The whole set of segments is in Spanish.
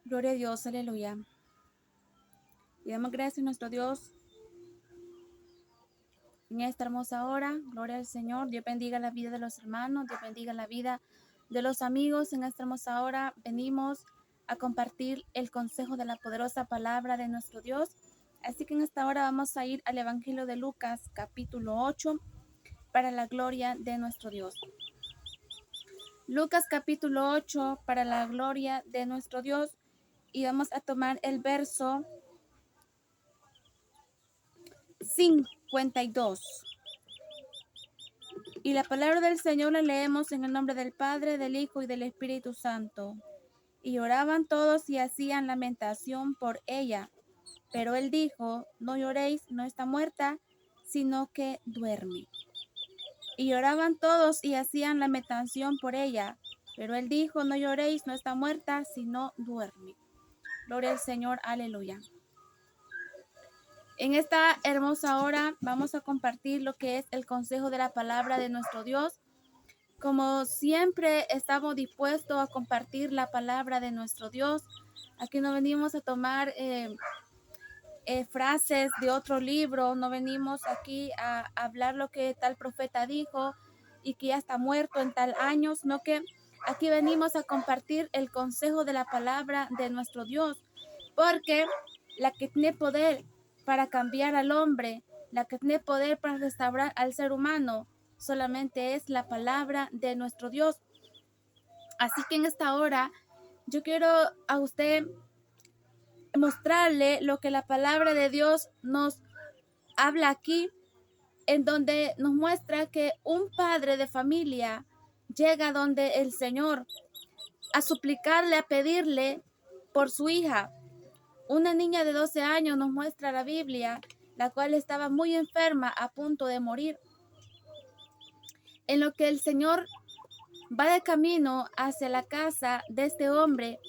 Gloria a Dios, aleluya. Y damos gracias a nuestro Dios en esta hermosa hora. Gloria al Señor. Dios bendiga la vida de los hermanos. Dios bendiga la vida de los amigos. En esta hermosa hora venimos a compartir el consejo de la poderosa palabra de nuestro Dios. Así que en esta hora vamos a ir al Evangelio de Lucas, capítulo 8, para la gloria de nuestro Dios. Lucas, capítulo 8, para la gloria de nuestro Dios. Y vamos a tomar el verso 52. Y la palabra del Señor la leemos en el nombre del Padre, del Hijo y del Espíritu Santo. Y oraban todos y hacían lamentación por ella. Pero él dijo: no lloréis, no está muerta, sino que duerme. Y oraban todos y hacían lamentación por ella. Pero él dijo: no lloréis, no está muerta, sino duerme. Gloria al Señor, aleluya. En esta hermosa hora vamos a compartir lo que es el consejo de la palabra de nuestro Dios. Como siempre estamos dispuestos a compartir la palabra de nuestro Dios. Aquí no venimos a tomar frases de otro libro, no venimos aquí a hablar lo que tal profeta dijo y que ya está muerto en tal año, sino que aquí venimos a compartir el consejo de la palabra de nuestro Dios, porque la que tiene poder para cambiar al hombre, la que tiene poder para restaurar al ser humano, solamente es la palabra de nuestro Dios. Así que en esta hora yo quiero a usted mostrarle lo que la palabra de Dios nos habla aquí, en donde nos muestra que un padre de familia llega donde el Señor a suplicarle, a pedirle por su hija. Una niña de 12 años nos muestra la Biblia, la cual estaba muy enferma, a punto de morir. En lo que el Señor va de camino hacia la casa de este hombre,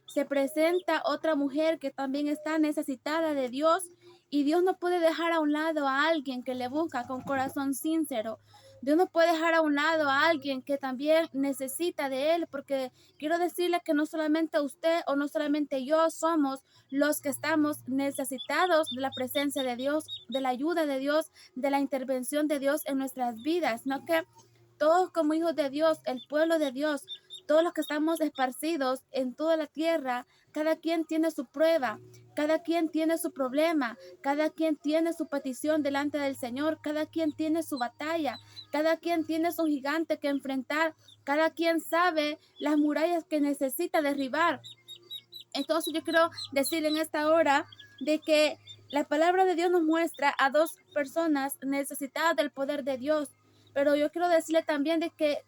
se presenta otra mujer que también está necesitada de Dios, y Dios no puede dejar a un lado a alguien que le busca con corazón sincero. Dios no puede dejar a un lado a alguien que también necesita de Él, porque quiero decirle que no solamente usted o no solamente yo somos los que estamos necesitados de la presencia de Dios, de la ayuda de Dios, de la intervención de Dios en nuestras vidas, sino que todos como hijos de Dios, el pueblo de Dios, todos los que estamos esparcidos en toda la tierra, cada quien tiene su prueba, cada quien tiene su problema, cada quien tiene su petición delante del Señor, cada quien tiene su batalla, cada quien tiene su gigante que enfrentar, cada quien sabe las murallas que necesita derribar. Entonces yo quiero decir en esta hora de que la palabra de Dios nos muestra a dos personas necesitadas del poder de Dios, pero yo quiero decirle también de que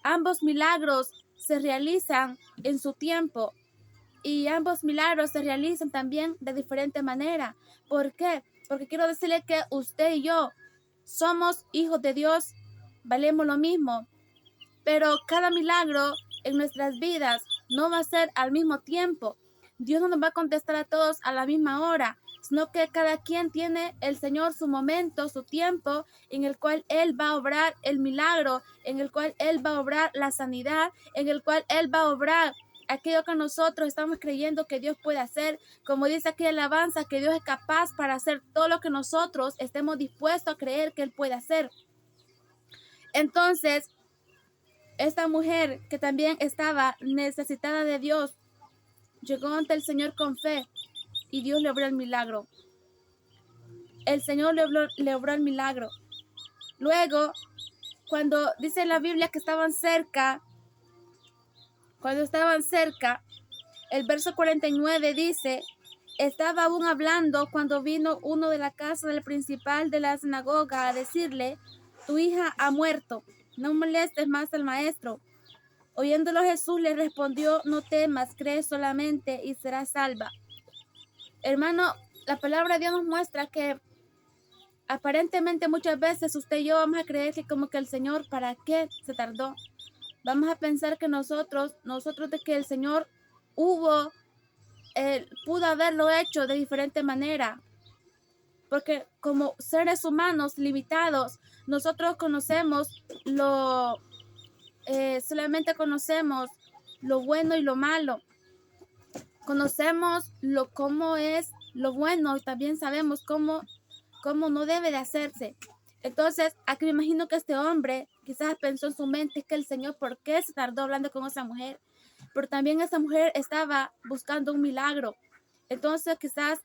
ambos milagros se realizan en su tiempo, y ambos milagros se realizan también de diferente manera. ¿Por qué? Porque quiero decirle que usted y yo somos hijos de Dios, valemos lo mismo, pero cada milagro en nuestras vidas no va a ser al mismo tiempo. Dios no nos va a contestar a todos a la misma hora, sino que cada quien tiene el Señor su momento, su tiempo, en el cual Él va a obrar el milagro, en el cual Él va a obrar la sanidad, en el cual Él va a obrar aquello que nosotros estamos creyendo que Dios puede hacer. Como dice aquí la alabanza, que Dios es capaz para hacer todo lo que nosotros estemos dispuestos a creer que Él puede hacer. Entonces, esta mujer que también estaba necesitada de Dios, llegó ante el Señor con fe y Dios le obró el milagro. El Señor le obró el milagro. Luego, cuando dice la Biblia que estaban cerca, el verso 49 dice: estaba aún hablando cuando vino uno de la casa del principal de la sinagoga a decirle: tu hija ha muerto, no molestes más al maestro. Oyéndolo Jesús le respondió: no temas, cree solamente y serás salva. Hermano, la palabra de Dios nos muestra que aparentemente muchas veces usted y yo vamos a creer que como que el Señor, ¿para qué se tardó? Vamos a pensar que nosotros de que el Señor pudo haberlo hecho de diferente manera, porque como seres humanos limitados, nosotros conocemos solamente conocemos lo bueno y lo malo. conocemos cómo es lo bueno y también sabemos cómo no debe de hacerse. Entonces, aquí me imagino que este hombre quizás pensó en su mente que el Señor, ¿por qué se tardó hablando con esa mujer? Pero también esa mujer estaba buscando un milagro. Entonces, quizás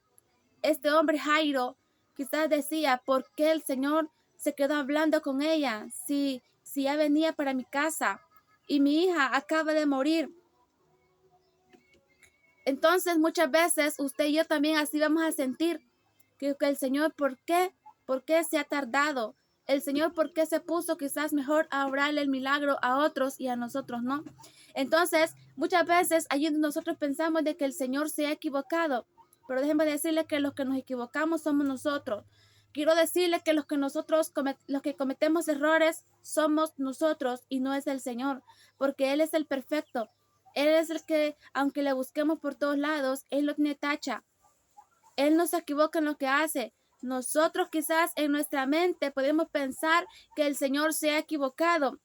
este hombre Jairo, quizás decía, ¿por qué el Señor se quedó hablando con ella si ya venía para mi casa y mi hija acaba de morir? Entonces, muchas veces usted y yo también así vamos a sentir que el Señor, ¿por qué? ¿Por qué se ha tardado? El Señor, ¿por qué se puso quizás mejor a obrarle el milagro a otros y a nosotros no? Entonces, muchas veces allí nosotros pensamos de que el Señor se ha equivocado, pero déjenme decirle que los que nos equivocamos somos nosotros. Quiero decirle que los que cometemos errores somos nosotros y no es el Señor, porque Él es el perfecto. Él es el que, aunque le busquemos por todos lados, Él no tiene tacha. Él no se equivoca en lo que hace. Nosotros quizás en nuestra mente podemos pensar que el Señor se ha equivocado,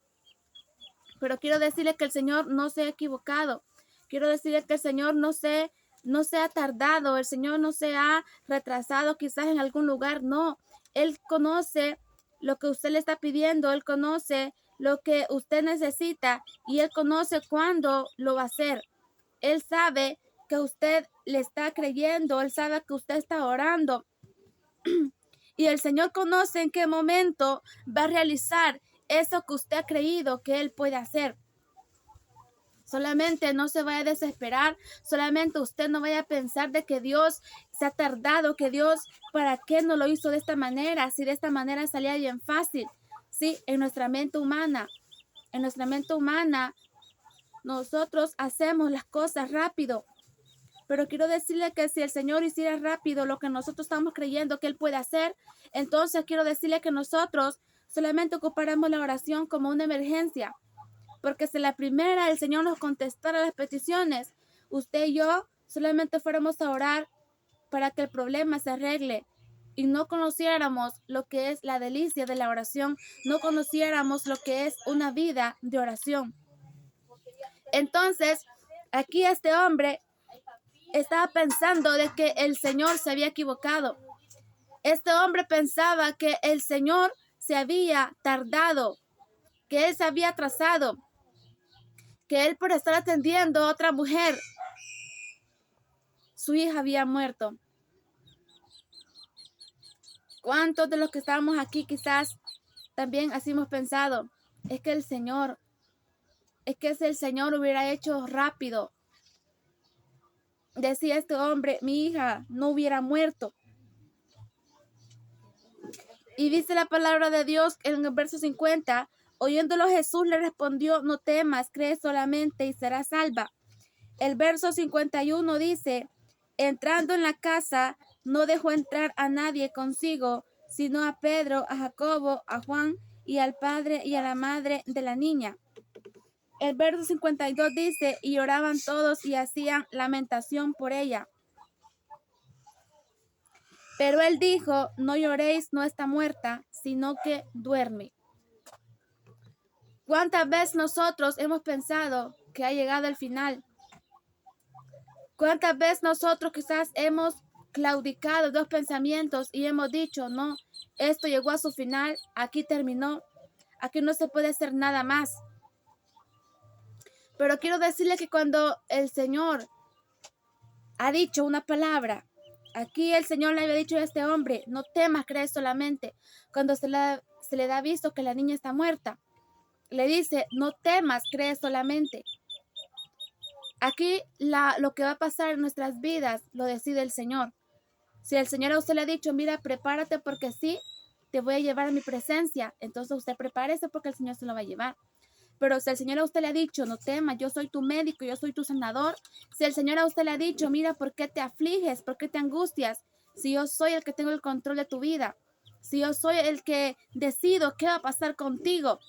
pero quiero decirle que el Señor no se ha equivocado. Quiero decirle que el Señor no se ha tardado, el Señor no se ha retrasado quizás en algún lugar, no. Él conoce lo que usted le está pidiendo, Él conoce lo que usted necesita y Él conoce cuándo lo va a hacer. Él sabe que usted le está creyendo, Él sabe que usted está orando. Y el Señor conoce en qué momento va a realizar eso que usted ha creído que Él puede hacer. Solamente no se vaya a desesperar, solamente usted no vaya a pensar de que Dios se ha tardado, que Dios, ¿para qué no lo hizo de esta manera? Si de esta manera salía bien fácil. Sí, en nuestra mente humana, nosotros hacemos las cosas rápido. Pero quiero decirle que si el Señor hiciera rápido lo que nosotros estamos creyendo que Él puede hacer, entonces quiero decirle que nosotros solamente ocupáramos la oración como una emergencia. Porque si la primera el Señor nos contestara las peticiones, usted y yo solamente fuéramos a orar para que el problema se arregle y no conociéramos lo que es la delicia de la oración, no conociéramos lo que es una vida de oración. Entonces, aquí este hombre estaba pensando de que el Señor se había equivocado. Este hombre pensaba que el Señor se había tardado, que Él se había atrasado, que Él por estar atendiendo a otra mujer, su hija había muerto. ¿Cuántos de los que estábamos aquí quizás también así hemos pensado? Es que si el Señor hubiera hecho rápido, decía este hombre, mi hija no hubiera muerto. Y dice la palabra de Dios en el verso 50, oyéndolo Jesús le respondió, no temas, cree solamente y serás salva. El verso 51 dice, entrando en la casa, no dejó entrar a nadie consigo, sino a Pedro, a Jacobo, a Juan y al padre y a la madre de la niña. El verso 52 dice, y oraban todos y hacían lamentación por ella. Pero él dijo, no lloréis, no está muerta, sino que duerme. ¿Cuántas veces nosotros hemos pensado que ha llegado el final? ¿Cuántas veces nosotros quizás hemos claudicado dos pensamientos y hemos dicho, no, esto llegó a su final, aquí terminó, aquí no se puede hacer nada más? Pero quiero decirle que cuando el Señor ha dicho una palabra, aquí el Señor le había dicho a este hombre, no temas, cree solamente. Cuando se le da aviso que la niña está muerta, le dice, no temas, cree solamente. Aquí lo que va a pasar en nuestras vidas lo decide el Señor. Si el Señor a usted le ha dicho, mira, prepárate porque sí, te voy a llevar a mi presencia, entonces usted prepárese porque el Señor se lo va a llevar. Pero si el Señor a usted le ha dicho, no temas, yo soy tu médico, yo soy tu sanador. Si el Señor a usted le ha dicho, mira, ¿por qué te afliges? ¿Por qué te angustias? Si yo soy el que tengo el control de tu vida, si yo soy el que decido qué va a pasar contigo.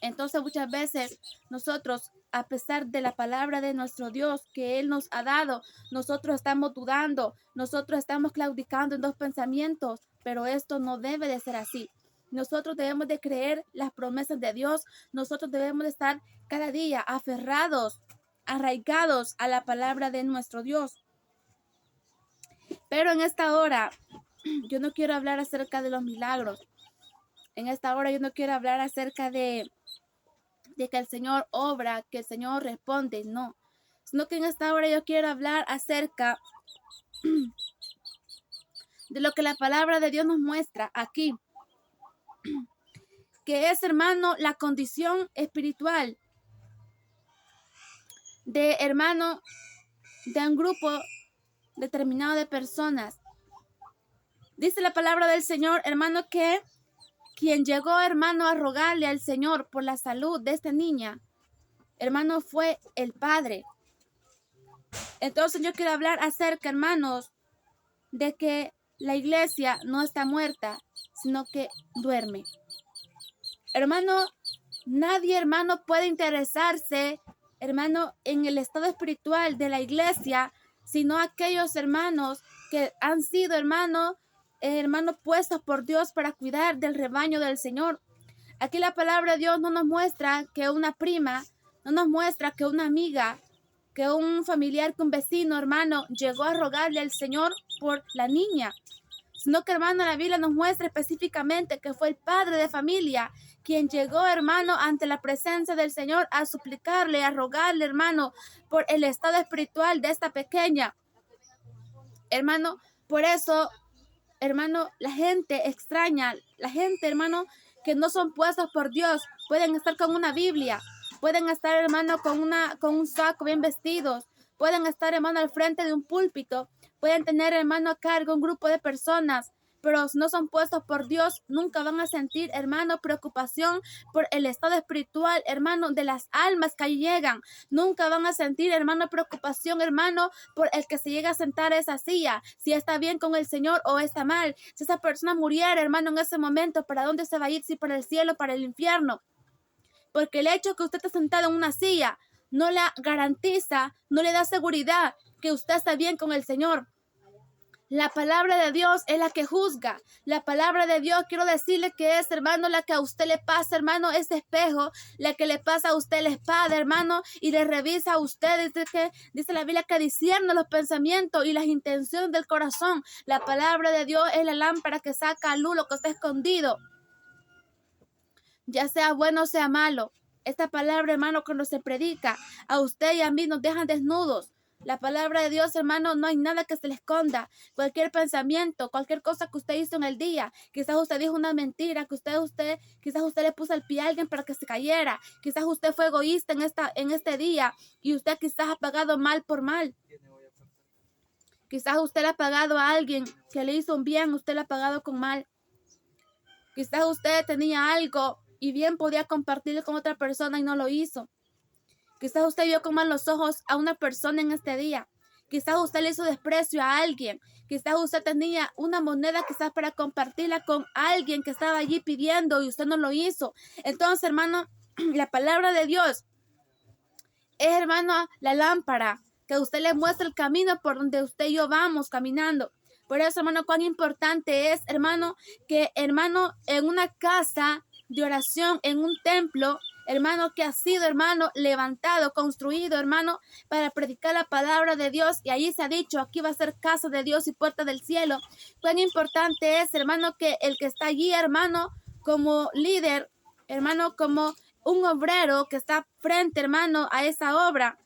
Entonces muchas veces nosotros, a pesar de la palabra de nuestro Dios que Él nos ha dado, nosotros estamos dudando, nosotros estamos claudicando en dos pensamientos, pero esto no debe de ser así. Nosotros debemos de creer las promesas de Dios, nosotros debemos de estar cada día aferrados arraigados a la palabra de nuestro Dios. Pero en esta hora yo no quiero hablar acerca de los milagros. En esta hora yo no quiero hablar acerca de que el Señor obra, que el Señor responde, no. Sino que en esta hora yo quiero hablar acerca de lo que la palabra de Dios nos muestra aquí. Que es, hermano, la condición espiritual de, hermano, de un grupo determinado de personas. Dice la palabra del Señor, hermano, que quien llegó, hermano, a rogarle al Señor por la salud de esta niña, hermano, fue el Padre. Entonces yo quiero hablar acerca, hermanos, de que la iglesia no está muerta, sino que duerme. Hermano, nadie, hermano, puede interesarse, hermano, en el estado espiritual de la iglesia, sino aquellos hermanos que han sido, hermano, puestos por Dios para cuidar del rebaño del Señor. Aquí la palabra de Dios no nos muestra que una prima, no nos muestra que una amiga, que un familiar, que un vecino, hermano, llegó a rogarle al Señor por la niña, sino que, hermano, la Biblia nos muestra específicamente que fue el padre de familia quien llegó, hermano, ante la presencia del Señor a suplicarle, a rogarle, hermano, por el estado espiritual de esta pequeña. Hermano, por eso, hermano, la gente extraña, la gente, hermano, que no son puestos por Dios, pueden estar con una Biblia, pueden estar, hermano, con un saco bien vestidos, pueden estar, hermano, al frente de un púlpito, pueden tener, hermano, a cargo un grupo de personas, pero si no son puestos por Dios, nunca van a sentir, hermano, preocupación por el estado espiritual, hermano, de las almas que llegan. Nunca van a sentir, hermano, preocupación, hermano, por el que se llega a sentar a esa silla, si está bien con el Señor o está mal. Si esa persona muriera, hermano, en ese momento, ¿para dónde se va a ir? Si para el cielo o para el infierno. Porque el hecho que usted esté sentado en una silla no le garantiza, no le da seguridad que usted está bien con el Señor. La palabra de Dios es la que juzga. La palabra de Dios, quiero decirle que es, hermano, la que a usted le pasa, hermano, ese espejo, la que le pasa a usted la espada, hermano, y le revisa a usted. Dice la Biblia que discierne los pensamientos y las intenciones del corazón. La palabra de Dios es la lámpara que saca a luz lo que está escondido, ya sea bueno o sea malo. Esta palabra, hermano, cuando se predica, a usted y a mí nos dejan desnudos. La palabra de Dios, hermano, no hay nada que se le esconda. Cualquier pensamiento, cualquier cosa que usted hizo en el día, quizás usted dijo una mentira, quizás usted le puso el pie a alguien para que se cayera, quizás usted fue egoísta en este día y usted quizás ha pagado mal por mal. Quizás usted le ha pagado a alguien que le hizo un bien, usted le ha pagado con mal. Quizás usted tenía algo y bien podía compartirlo con otra persona y no lo hizo. Quizás usted vio con malos ojos a una persona en este día. Quizás usted le hizo desprecio a alguien. Quizás usted tenía una moneda quizás para compartirla con alguien que estaba allí pidiendo y usted no lo hizo. Entonces, hermano, la palabra de Dios es, hermano, la lámpara que usted le muestra el camino por donde usted y yo vamos caminando. Por eso, hermano, cuán importante es, hermano, que, hermano, en una casa de oración, en un templo, hermano, que ha sido, hermano, levantado, construido, hermano, para predicar la palabra de Dios. Y allí se ha dicho, aquí va a ser casa de Dios y puerta del cielo. Cuán importante es, hermano, que el que está allí, hermano, como líder, hermano, como un obrero que está frente, hermano, a esa obra.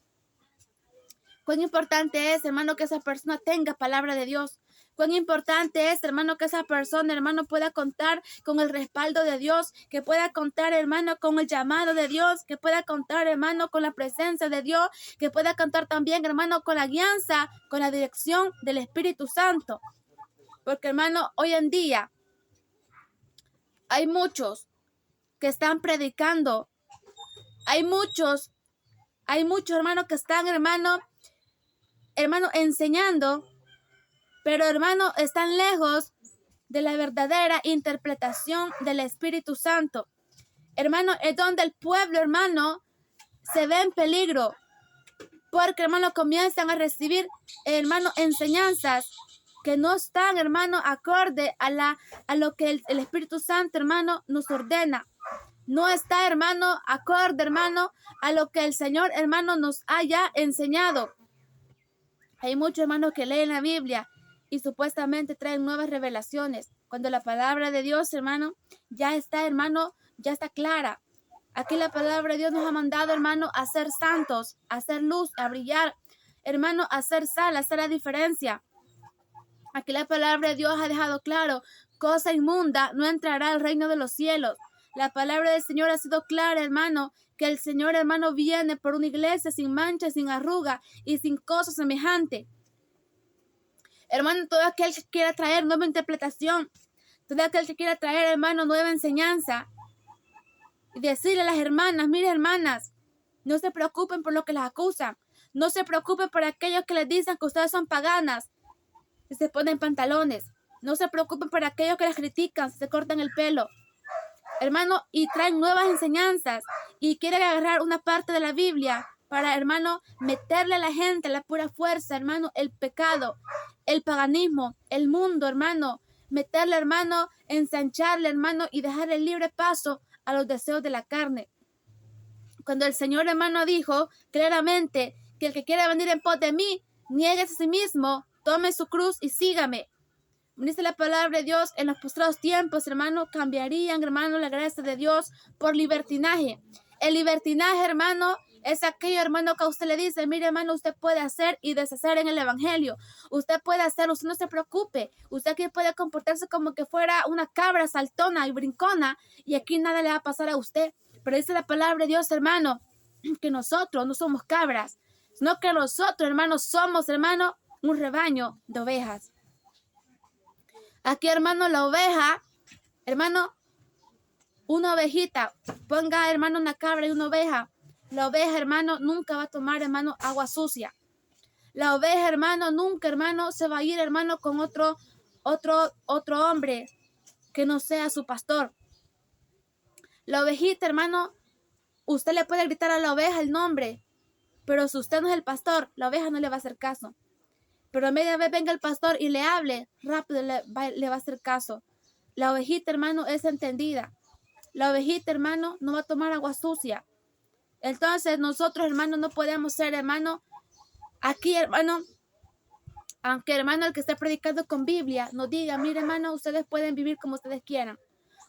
Cuán importante es, hermano, que esa persona tenga palabra de Dios. Cuán importante es, hermano, que esa persona, hermano, pueda contar con el respaldo de Dios, que pueda contar, hermano, con el llamado de Dios, que pueda contar, hermano, con la presencia de Dios, que pueda contar también, hermano, con la guianza, con la dirección del Espíritu Santo. Porque, hermano, hoy en día hay muchos que están predicando. Hay muchos, hermano, que están, hermano, enseñando, pero, hermano, están lejos de la verdadera interpretación del Espíritu Santo. Hermano, es donde el pueblo, hermano, se ve en peligro, porque, hermano, comienzan a recibir, hermano, enseñanzas que no están, hermano, acorde a lo que el Espíritu Santo, hermano, nos ordena. no está, hermano, acorde, hermano, a lo que el Señor, hermano, nos haya enseñado. Hay muchos hermanos que leen la Biblia y supuestamente traen nuevas revelaciones, cuando la palabra de Dios, hermano, hermano, ya está clara. Aquí la palabra de Dios nos ha mandado, hermano, a ser santos, a hacer luz, a brillar, hermano, a hacer sal, a hacer la diferencia. Aquí la palabra de Dios ha dejado claro, cosa inmunda no entrará al reino de los cielos. La palabra del Señor ha sido clara, hermano, que el Señor, hermano, viene por una iglesia sin mancha, sin arruga y sin cosa semejante. Hermano, todo aquel que quiera traer nueva interpretación, todo aquel que quiera traer, hermano, nueva enseñanza, y decirle a las hermanas, mire, hermanas, no se preocupen por lo que las acusan, no se preocupen por aquellos que les dicen que ustedes son paganas, si se ponen pantalones, no se preocupen por aquellos que las critican, si se cortan el pelo, hermano, y traen nuevas enseñanzas, y quieren agarrar una parte de la Biblia para, hermano, meterle a la gente la pura fuerza, hermano, el pecado, el paganismo, el mundo, hermano, meterle, hermano, ensancharle, hermano, y dejarle libre paso a los deseos de la carne. Cuando el Señor, hermano, dijo claramente que el que quiera venir en pos de mí, niéguese a sí mismo, tome su cruz y sígame. Dice la palabra de Dios, en los postreros tiempos, hermano, cambiarían, hermano, la gracia de Dios por libertinaje. El libertinaje, hermano, es aquello, hermano, que a usted le dice, mire, hermano, usted puede hacer y deshacer en el evangelio. Usted puede hacer, usted no se preocupe. Usted aquí puede comportarse como que fuera una cabra saltona y brincona y aquí nada le va a pasar a usted. Pero dice la palabra de Dios, hermano, que nosotros no somos cabras, sino que nosotros, hermano, somos, hermano, un rebaño de ovejas. Aquí, hermano, la oveja, hermano, una ovejita, ponga, hermano, una cabra y una oveja. La oveja, hermano, nunca va a tomar, hermano, agua sucia. La oveja, hermano, nunca, hermano, se va a ir, hermano, con otro hombre que no sea su pastor. La ovejita, hermano, usted le puede gritar a la oveja el nombre, pero si usted no es el pastor, la oveja no le va a hacer caso. Pero a media vez venga el pastor y le hable, rápido le va a hacer caso. La ovejita, hermano, es entendida. La ovejita, hermano, no va a tomar agua sucia. Entonces, nosotros, hermano, no podemos ser, hermano, aquí, hermano, aunque, hermano, el que esté predicando con Biblia nos diga, mire, hermano, ustedes pueden vivir como ustedes quieran.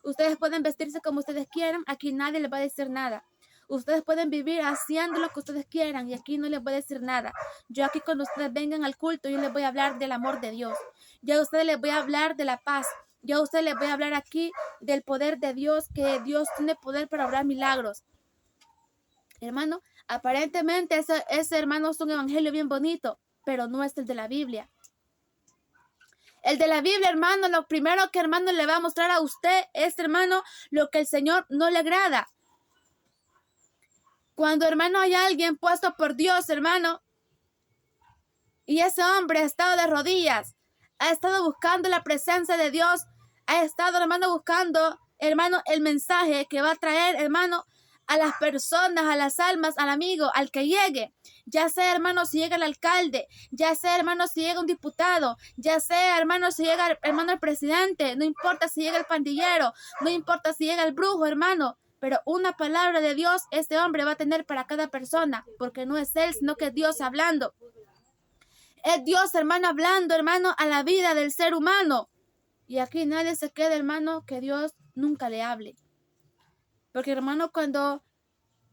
Ustedes pueden vestirse como ustedes quieran. Aquí nadie les va a decir nada. Ustedes pueden vivir haciendo lo que ustedes quieran y aquí no les voy a decir nada. Yo aquí cuando ustedes vengan al culto, yo les voy a hablar del amor de Dios. Yo a ustedes les voy a hablar de la paz. Yo a ustedes les voy a hablar aquí del poder de Dios, que Dios tiene poder para obrar milagros. Hermano, aparentemente ese hermano es un evangelio bien bonito, pero no es el de la Biblia. El de la Biblia, hermano, lo primero que, hermano, le va a mostrar a usted es, hermano, lo que el Señor no le agrada. Cuando, hermano, hay alguien puesto por Dios, hermano, y ese hombre ha estado de rodillas, ha estado buscando la presencia de Dios, ha estado, hermano, buscando, hermano, el mensaje que va a traer, hermano, a las personas, a las almas, al amigo, al que llegue. Ya sea, hermano, si llega el alcalde, ya sea, hermano, si llega un diputado, ya sea, hermano, si llega, hermano, el presidente, no importa si llega el pandillero, no importa si llega el brujo, hermano. Pero una palabra de Dios este hombre va a tener para cada persona, porque no es él, sino que es Dios hablando. Es Dios, hermano, hablando, hermano, a la vida del ser humano. Y aquí nadie se queda, hermano, que Dios nunca le hable. Porque, hermano, cuando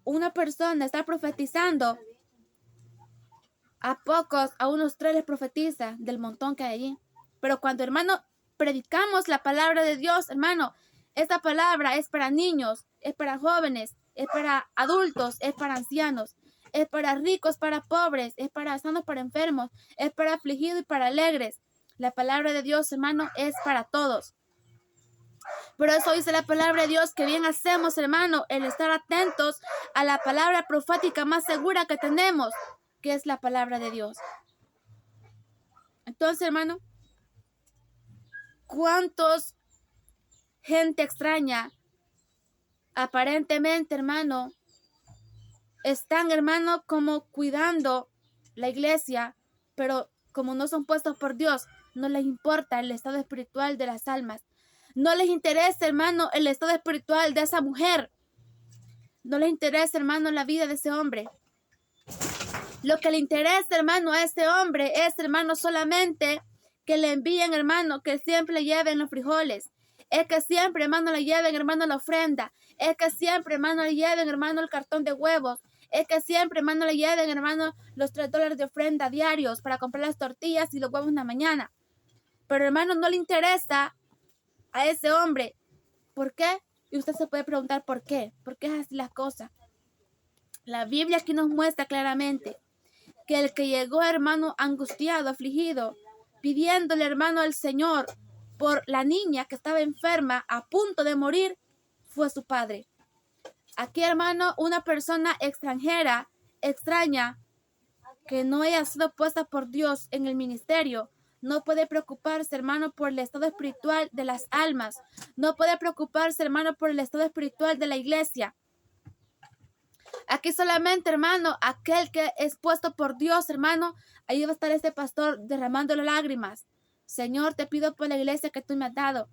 una persona está profetizando, a pocos, a unos 3 les profetiza del montón que hay allí. Pero cuando, hermano, predicamos la palabra de Dios, hermano, esta palabra es para niños, es para jóvenes, es para adultos, es para ancianos, es para ricos, para pobres, es para sanos, para enfermos, es para afligidos y para alegres. La palabra de Dios, hermano, es para todos. Por eso dice la palabra de Dios que bien hacemos, hermano, el estar atentos a la palabra profética más segura que tenemos, que es la palabra de Dios. Entonces, hermano, ¿cuántos gente extraña aparentemente, hermano, están, hermano, como cuidando la iglesia, pero como no son puestos por Dios, no les importa el estado espiritual de las almas? No les interesa, hermano, el estado espiritual de esa mujer. No le interesa, hermano, la vida de ese hombre. Lo que le interesa, hermano, a este hombre es, hermano, solamente que le envíen, hermano, que siempre le lleven los frijoles. Es que siempre, hermano, le lleven, hermano, la ofrenda. Es que siempre, hermano, le lleven, hermano, el cartón de huevos. Es que siempre, hermano, le lleven, hermano, los $3 de ofrenda diarios para comprar las tortillas y los huevos en la mañana. Pero, hermano, no le interesa a ese hombre. ¿Por qué? Y usted se puede preguntar por qué. ¿Por qué es así las cosas? La Biblia aquí nos muestra claramente que el que llegó, hermano, angustiado, afligido, pidiéndole, hermano, al Señor por la niña que estaba enferma, a punto de morir, fue su padre. Aquí, hermano, una persona extranjera, extraña, que no haya sido puesta por Dios en el ministerio, no puede preocuparse, hermano, por el estado espiritual de las almas. No puede preocuparse, hermano, por el estado espiritual de la iglesia. Aquí solamente, hermano, aquel que es puesto por Dios, hermano, ahí va a estar este pastor derramando las lágrimas. Señor, te pido por la iglesia que tú me has dado.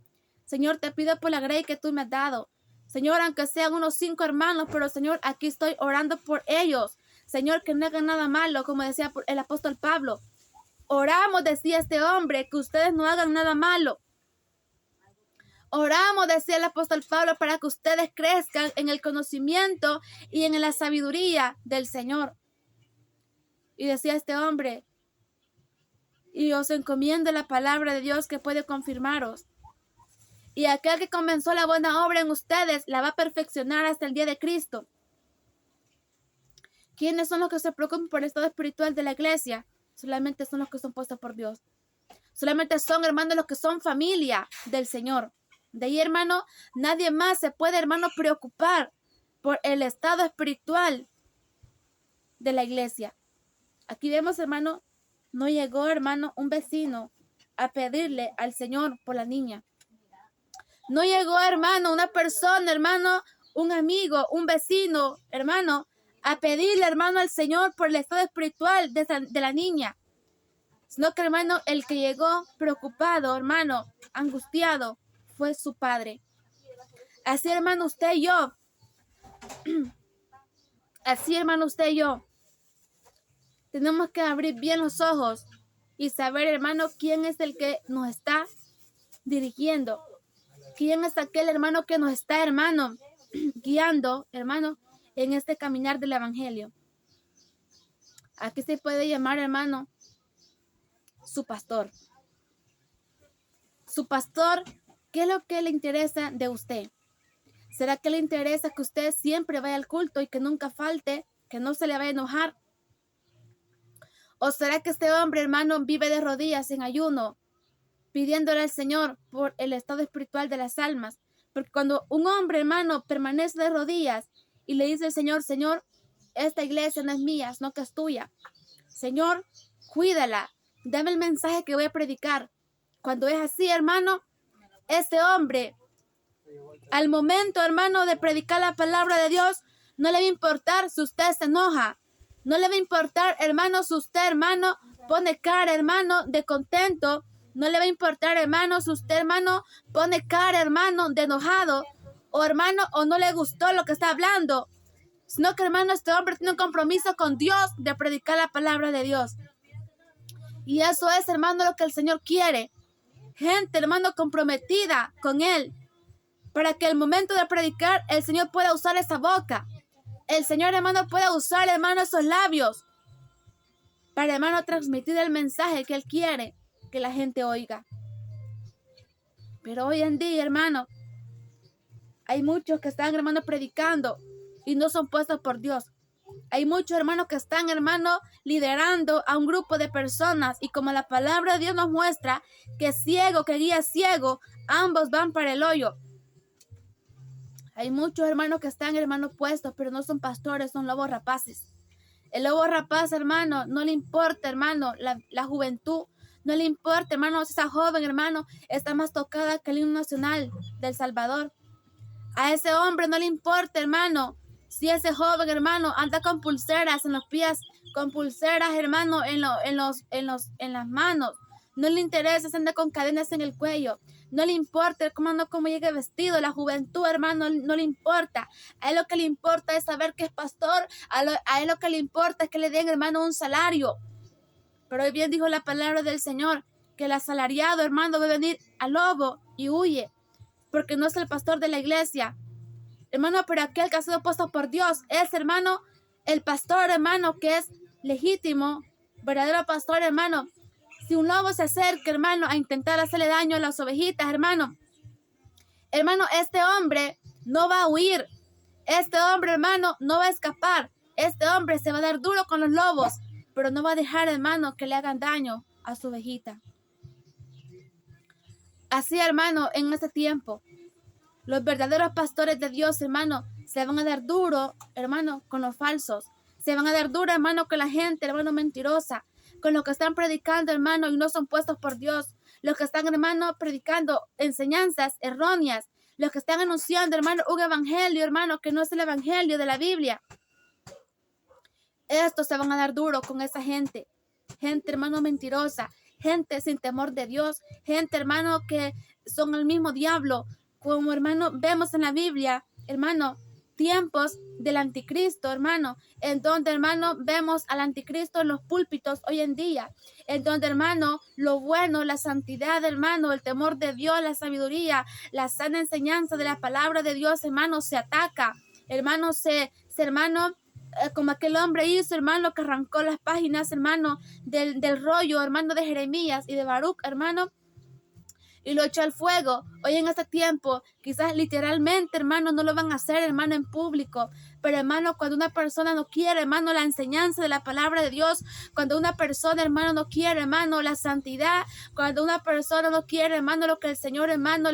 Señor, te pido por la grey que tú me has dado. Señor, aunque sean unos 5 hermanos, pero Señor, aquí estoy orando por ellos. Señor, que no hagan nada malo, como decía el apóstol Pablo. Oramos, decía este hombre, que ustedes no hagan nada malo. Oramos, decía el apóstol Pablo, para que ustedes crezcan en el conocimiento y en la sabiduría del Señor. Y decía este hombre, y os encomiendo la palabra de Dios que puede confirmaros. Y aquel que comenzó la buena obra en ustedes la va a perfeccionar hasta el día de Cristo. ¿Quiénes son los que se preocupan por el estado espiritual de la iglesia? Solamente son los que son puestos por Dios. Solamente son, hermanos, los que son familia del Señor. De ahí, hermano, nadie más se puede, hermano, preocupar por el estado espiritual de la iglesia. Aquí vemos, hermano, no llegó, hermano, un vecino a pedirle al Señor por la niña. No llegó, hermano, una persona, hermano, un amigo, un vecino, hermano, a pedirle, hermano, al Señor por el estado espiritual de la niña. Sino que, hermano, el que llegó preocupado, hermano, angustiado, fue su padre. Así, hermano, usted y yo. Así, hermano, usted y yo. Tenemos que abrir bien los ojos y saber, hermano, quién es el que nos está dirigiendo. ¿Quién es aquel hermano que nos está, hermano, guiando, hermano, en este caminar del evangelio? Aquí se puede llamar, hermano, su pastor. Su pastor, ¿qué es lo que le interesa de usted? ¿Será que le interesa que usted siempre vaya al culto y que nunca falte, que no se le vaya a enojar? ¿O será que este hombre, hermano, vive de rodillas en ayuno, pidiéndole al Señor por el estado espiritual de las almas? Porque cuando un hombre, hermano, permanece de rodillas y le dice al Señor, Señor, esta iglesia no es mía, sino que es tuya. Señor, cuídala, dame el mensaje que voy a predicar. Cuando es así, hermano, este hombre, al momento, hermano, de predicar la palabra de Dios, no le va a importar si usted se enoja. No le va a importar, hermano, si usted, hermano, pone cara, hermano, de contento. No le va a importar, hermano, si usted, hermano, pone cara, hermano, de enojado. O, hermano, o no le gustó lo que está hablando. Sino que, hermano, este hombre tiene un compromiso con Dios de predicar la palabra de Dios. Y eso es, hermano, lo que el Señor quiere. Gente, hermano, comprometida con Él. Para que el momento de predicar, el Señor pueda usar esa boca. El Señor, hermano, pueda usar, hermano, esos labios. Para, hermano, transmitir el mensaje que Él quiere que la gente oiga. Pero hoy en día, hermano, hay muchos que están, hermano, predicando y no son puestos por Dios. Hay muchos hermanos que están, hermano, liderando a un grupo de personas. Y como la palabra de Dios nos muestra que ciego, que guía ciego, ambos van para el hoyo. Hay muchos hermanos que están, hermanos, puestos, pero no son pastores, son lobos rapaces. El lobo rapaz, hermano, no le importa, hermano, la juventud. No le importa, hermano, si esa joven, hermano, está más tocada que el himno nacional del Salvador. A ese hombre no le importa, hermano, si ese joven, hermano, anda con pulseras en los pies, con pulseras, hermano, en las manos. No le interesa si anda con cadenas en el cuello. No le importa, hermano, cómo llegue vestido. La juventud, hermano, no le importa. A él lo que le importa es saber que es pastor. A él lo que le importa es que le den, hermano, un salario. Pero hoy bien dijo la palabra del Señor que el asalariado, hermano, debe venir al lobo y huye, porque no es el pastor de la iglesia. Hermano, pero aquel que ha sido puesto por Dios es, hermano, el pastor, hermano, que es legítimo, verdadero pastor, hermano. Si un lobo se acerca, hermano, a intentar hacerle daño a las ovejitas, hermano, este hombre no va a huir. Este hombre, hermano, no va a escapar. Este hombre se va a dar duro con los lobos, pero no va a dejar, hermano, que le hagan daño a su ovejita. Así, hermano, en este tiempo, los verdaderos pastores de Dios, hermano, se van a dar duro, hermano, con los falsos. Se van a dar duro, hermano, con la gente, hermano, mentirosa. Con los que están predicando, hermano, y no son puestos por Dios. Los que están, hermano, predicando enseñanzas erróneas. Los que están anunciando, hermano, un evangelio, hermano, que no es el evangelio de la Biblia. Estos se van a dar duro con esa gente. Gente, hermano, mentirosa. Gente sin temor de Dios. Gente, hermano, que son el mismo diablo. Como, hermano, vemos en la Biblia, hermano, tiempos del anticristo, hermano, en donde, hermano, vemos al anticristo en los púlpitos hoy en día, en donde, hermano, lo bueno, la santidad, hermano, el temor de Dios, la sabiduría, la sana enseñanza de la palabra de Dios, hermano, se ataca, hermano, hermano, como aquel hombre hizo, hermano, que arrancó las páginas, hermano, del rollo, hermano, de Jeremías y de Baruch, hermano, y lo echó al fuego. Hoy en este tiempo, quizás literalmente, hermano, no lo van a hacer, hermano, en público. Pero, hermano, cuando una persona no quiere, hermano, la enseñanza de la palabra de Dios, cuando una persona, hermano, no quiere, hermano, la santidad, cuando una persona no quiere, hermano, lo que el Señor, hermano,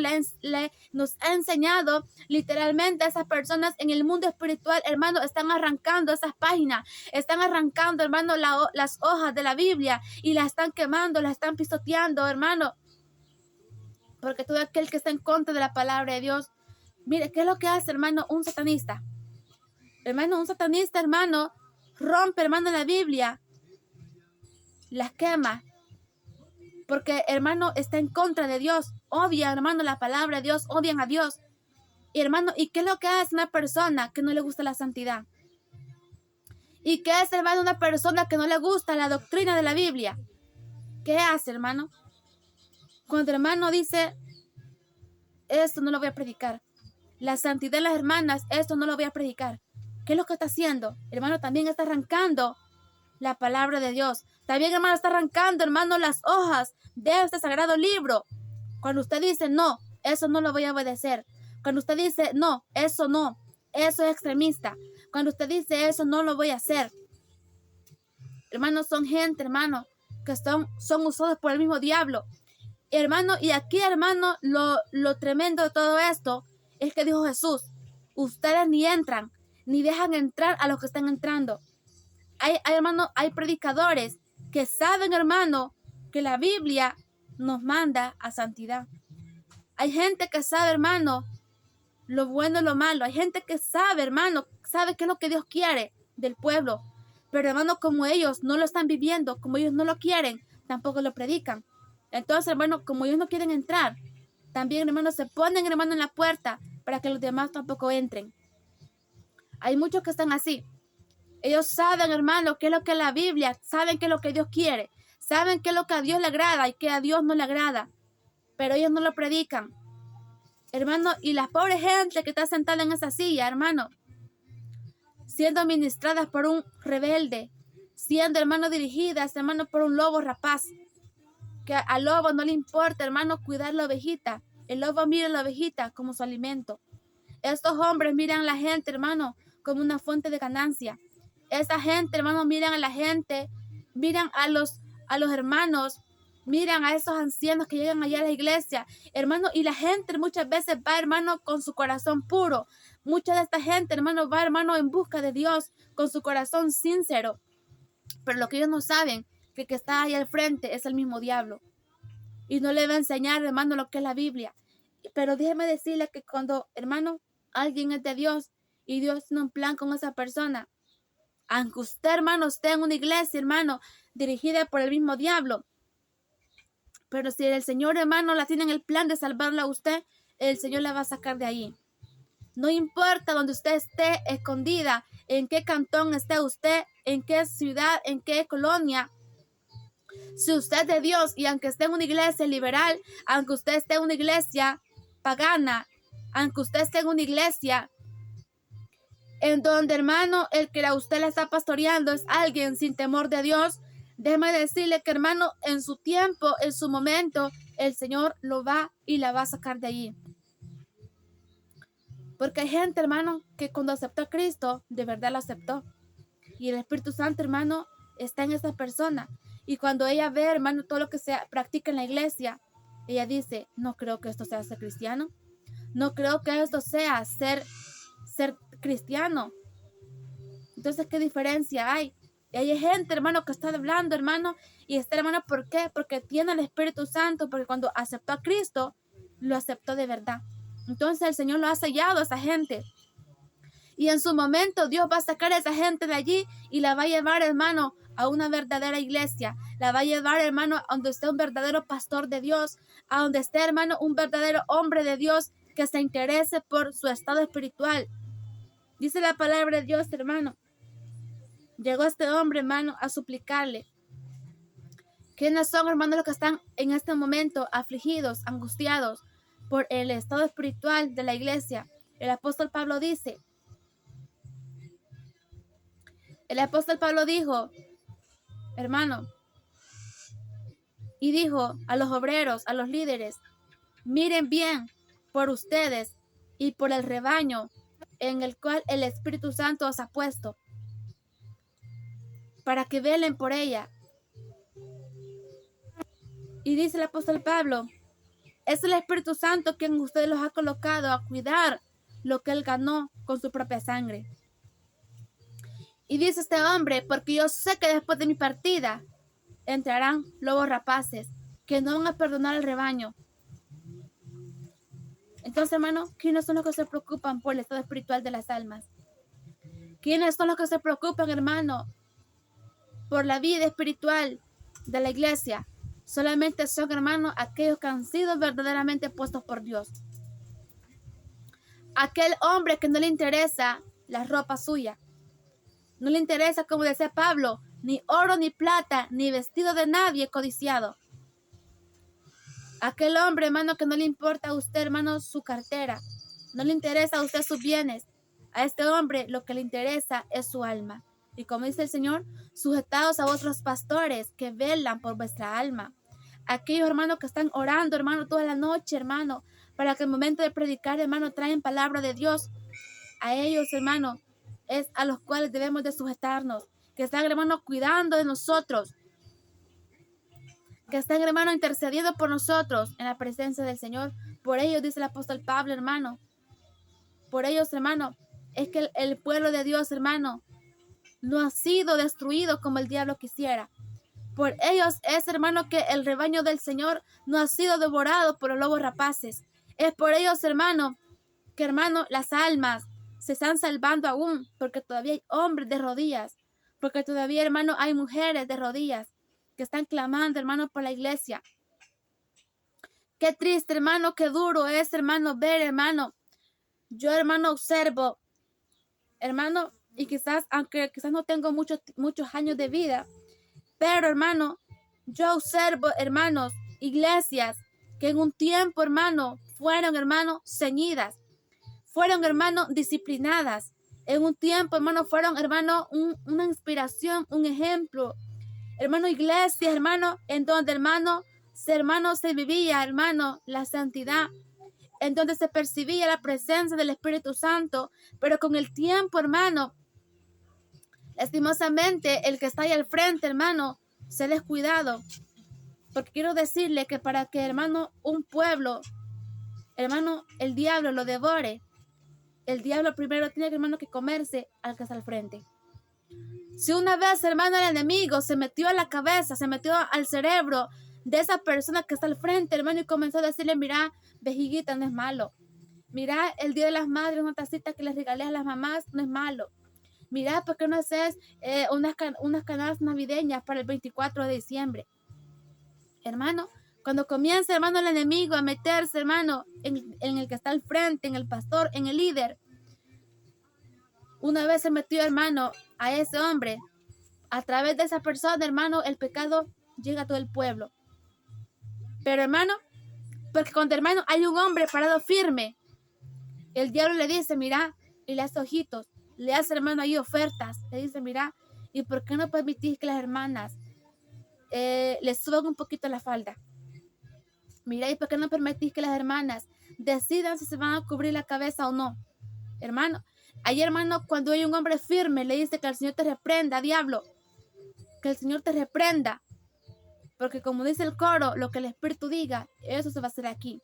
nos ha enseñado, literalmente esas personas en el mundo espiritual, hermano, están arrancando esas páginas, están arrancando, hermano, las hojas de la Biblia y las están quemando, las están pisoteando, hermano. Porque todo aquel que está en contra de la palabra de Dios, mire, ¿qué es lo que hace, hermano? Un satanista. Hermano, un satanista, hermano, rompe, hermano, la Biblia, las quema, porque, hermano, está en contra de Dios. Odia, hermano, la palabra de Dios, odian a Dios. Y, hermano, ¿y qué es lo que hace una persona que no le gusta la santidad? ¿Y qué es, hermano, una persona que no le gusta la doctrina de la Biblia? ¿Qué hace, hermano? Cuando el hermano dice, esto no lo voy a predicar. La santidad de las hermanas, esto no lo voy a predicar. ¿Qué es lo que está haciendo? Hermano, también está arrancando la palabra de Dios. También, hermano, está arrancando, hermano, las hojas de este sagrado libro. Cuando usted dice, no, eso no lo voy a obedecer. Cuando usted dice, no, eso es extremista. Cuando usted dice, eso no lo voy a hacer. Hermanos, son gente, hermano, que son usados por el mismo diablo. Hermano, y aquí, hermano, lo tremendo de todo esto es que dijo Jesús, ustedes ni entran, ni dejan entrar a los que están entrando. Hermano, hay predicadores que saben, hermano, que la Biblia nos manda a santidad. Hay gente que sabe, hermano, lo bueno y lo malo. Hay gente que sabe, hermano, sabe qué es lo que Dios quiere del pueblo. Pero, hermano, como ellos no lo están viviendo, como ellos no lo quieren, tampoco lo predican. Entonces, hermano, como ellos no quieren entrar, también, hermano, se ponen, hermano, en la puerta para que los demás tampoco entren. Hay muchos que están así. Ellos saben, hermano, qué es lo que es la Biblia, saben qué es lo que Dios quiere, saben qué es lo que a Dios le agrada y qué a Dios no le agrada, pero ellos no lo predican. Hermano, y la pobre gente que está sentada en esa silla, hermano, siendo administradas por un rebelde, siendo, hermano, dirigidas, hermano, por un lobo rapaz, que al lobo no le importa, hermano, cuidar la ovejita. El lobo mira a la ovejita como su alimento. Estos hombres miran a la gente, hermano, como una fuente de ganancia. Esa gente, hermano, miran a la gente, miran a los hermanos, miran a esos ancianos que llegan allá a la iglesia, hermano, y la gente muchas veces va, hermano, con su corazón puro. Mucha de esta gente, hermano, va, hermano, en busca de Dios, con su corazón sincero. Pero lo que ellos no saben, que el que está ahí al frente es el mismo diablo. Y no le va a enseñar, hermano, lo que es la Biblia. Pero déjeme decirle que cuando, hermano, alguien es de Dios y Dios tiene un plan con esa persona, aunque usted, hermano, esté en una iglesia, hermano, dirigida por el mismo diablo, Pero si el Señor, hermano, la tiene en el plan de salvarla a usted, el Señor la va a sacar de ahí. No importa donde usted esté escondida, en qué cantón esté usted, en qué ciudad, en qué colonia. Si usted es de Dios y aunque esté en una iglesia liberal, aunque usted esté en una iglesia pagana, aunque usted esté en una iglesia en donde, hermano, el que a usted la está pastoreando es alguien sin temor de Dios, déjeme decirle que, hermano, en su tiempo, en su momento, el Señor lo va y la va a sacar de allí. Porque hay gente, hermano, que cuando aceptó a Cristo, de verdad lo aceptó. Y el Espíritu Santo, hermano, está en esa persona. Y cuando ella ve, hermano, todo lo que se practica en la iglesia, ella dice, no creo que esto sea ser cristiano. No creo que esto sea ser cristiano. Entonces, ¿qué diferencia hay? Y hay gente, hermano, que está hablando, hermano, y está, hermano, ¿por qué? Porque tiene el Espíritu Santo, porque cuando aceptó a Cristo, lo aceptó de verdad. Entonces el Señor lo ha sellado a esa gente. Y en su momento Dios va a sacar a esa gente de allí y la va a llevar, hermano, a una verdadera iglesia. La va a llevar, hermano, a donde esté un verdadero pastor de Dios, a donde esté, hermano, un verdadero hombre de Dios que se interese por su estado espiritual. Dice la palabra de Dios, hermano. Llegó este hombre, hermano, a suplicarle. ¿Quiénes son, hermanos, los que están en este momento afligidos, angustiados por el estado espiritual de la iglesia? El apóstol Pablo dice, el apóstol Pablo dijo, hermano, y dijo a los obreros, a los líderes, miren bien por ustedes y por el rebaño en el cual el Espíritu Santo os ha puesto, para que velen por ella. Y dice el apóstol Pablo, es el Espíritu Santo quien ustedes los ha colocado a cuidar lo que él ganó con su propia sangre. Y dice este hombre, porque yo sé que después de mi partida entrarán lobos rapaces que no van a perdonar al rebaño. Entonces, hermano, ¿quiénes son los que se preocupan por el estado espiritual de las almas? ¿Quiénes son los que se preocupan, hermano, por la vida espiritual de la iglesia? Solamente son, hermanos, aquellos que han sido verdaderamente puestos por Dios. Aquel hombre que no le interesa la ropa suya. No le interesa, como decía Pablo, ni oro, ni plata, ni vestido de nadie codiciado. Aquel hombre, hermano, que no le importa a usted, hermano, su cartera. No le interesa a usted sus bienes. A este hombre lo que le interesa es su alma. Y como dice el Señor, sujetados a vuestros pastores que velan por vuestra alma. Aquellos hermanos que están orando, hermano, toda la noche, hermano, para que el momento de predicar, hermano, traen palabra de Dios. A ellos, hermano, es a los cuales debemos de sujetarnos. Que están, hermano, cuidando de nosotros. Que están, hermano, intercediendo por nosotros en la presencia del Señor. Por ellos, dice el apóstol Pablo, hermano. Por ellos, hermano, es que el pueblo de Dios, hermano, no ha sido destruido como el diablo quisiera. Por ellos es, hermano, que el rebaño del Señor no ha sido devorado por los lobos rapaces. Es por ellos, hermano, que, hermano, las almas se están salvando aún, porque todavía hay hombres de rodillas, porque todavía, hermano, hay mujeres de rodillas que están clamando, hermano, por la iglesia. Qué triste, hermano, qué duro es, hermano, ver, hermano. Yo, hermano, observo, hermano, y quizás, aunque quizás no tengo muchos años de vida, pero, hermano, yo observo, hermanos, iglesias que en un tiempo, hermano, fueron, hermano, ceñidas, fueron, hermano, disciplinadas. En un tiempo, hermano, fueron, hermano, una inspiración, un ejemplo. Hermano, iglesias, hermano, en donde, hermano, se vivía, hermano, la santidad, en donde se percibía la presencia del Espíritu Santo, pero con el tiempo, hermano, lastimosamente, el que está ahí al frente, hermano, se ha descuidado. Porque quiero decirle que para que, hermano, un pueblo, hermano, el diablo lo devore, el diablo primero tiene, hermano, que comerse al que está al frente. Si una vez, hermano, el enemigo se metió a la cabeza, se metió al cerebro de esa persona que está al frente, hermano, y comenzó a decirle, mira, vejiguita, no es malo. Mira, el Día de las Madres, una tacita que les regalé a las mamás, no es malo. Mira, ¿por qué no haces unas canastas navideñas para el 24 de diciembre? Hermano, Cuando comienza, hermano, el enemigo a meterse, hermano, en el que está al frente, en el pastor, en el líder. Una vez se metió, hermano, a ese hombre. A través de esa persona, hermano, el pecado llega a todo el pueblo. Pero, hermano, porque cuando, hermano, hay un hombre parado firme, el diablo le dice, mira, y le hace ojitos, le hace, hermano, ahí ofertas. Le dice, mira, ¿y por qué no permitís que las hermanas les suban un poquito la falda? Mira, ¿y por qué no permitís que las hermanas decidan si se van a cubrir la cabeza o no? Hermano, ahí, hermano, cuando hay un hombre firme, le dice que el Señor te reprenda, diablo, que el Señor te reprenda, porque como dice el coro, lo que el Espíritu diga, eso se va a hacer aquí.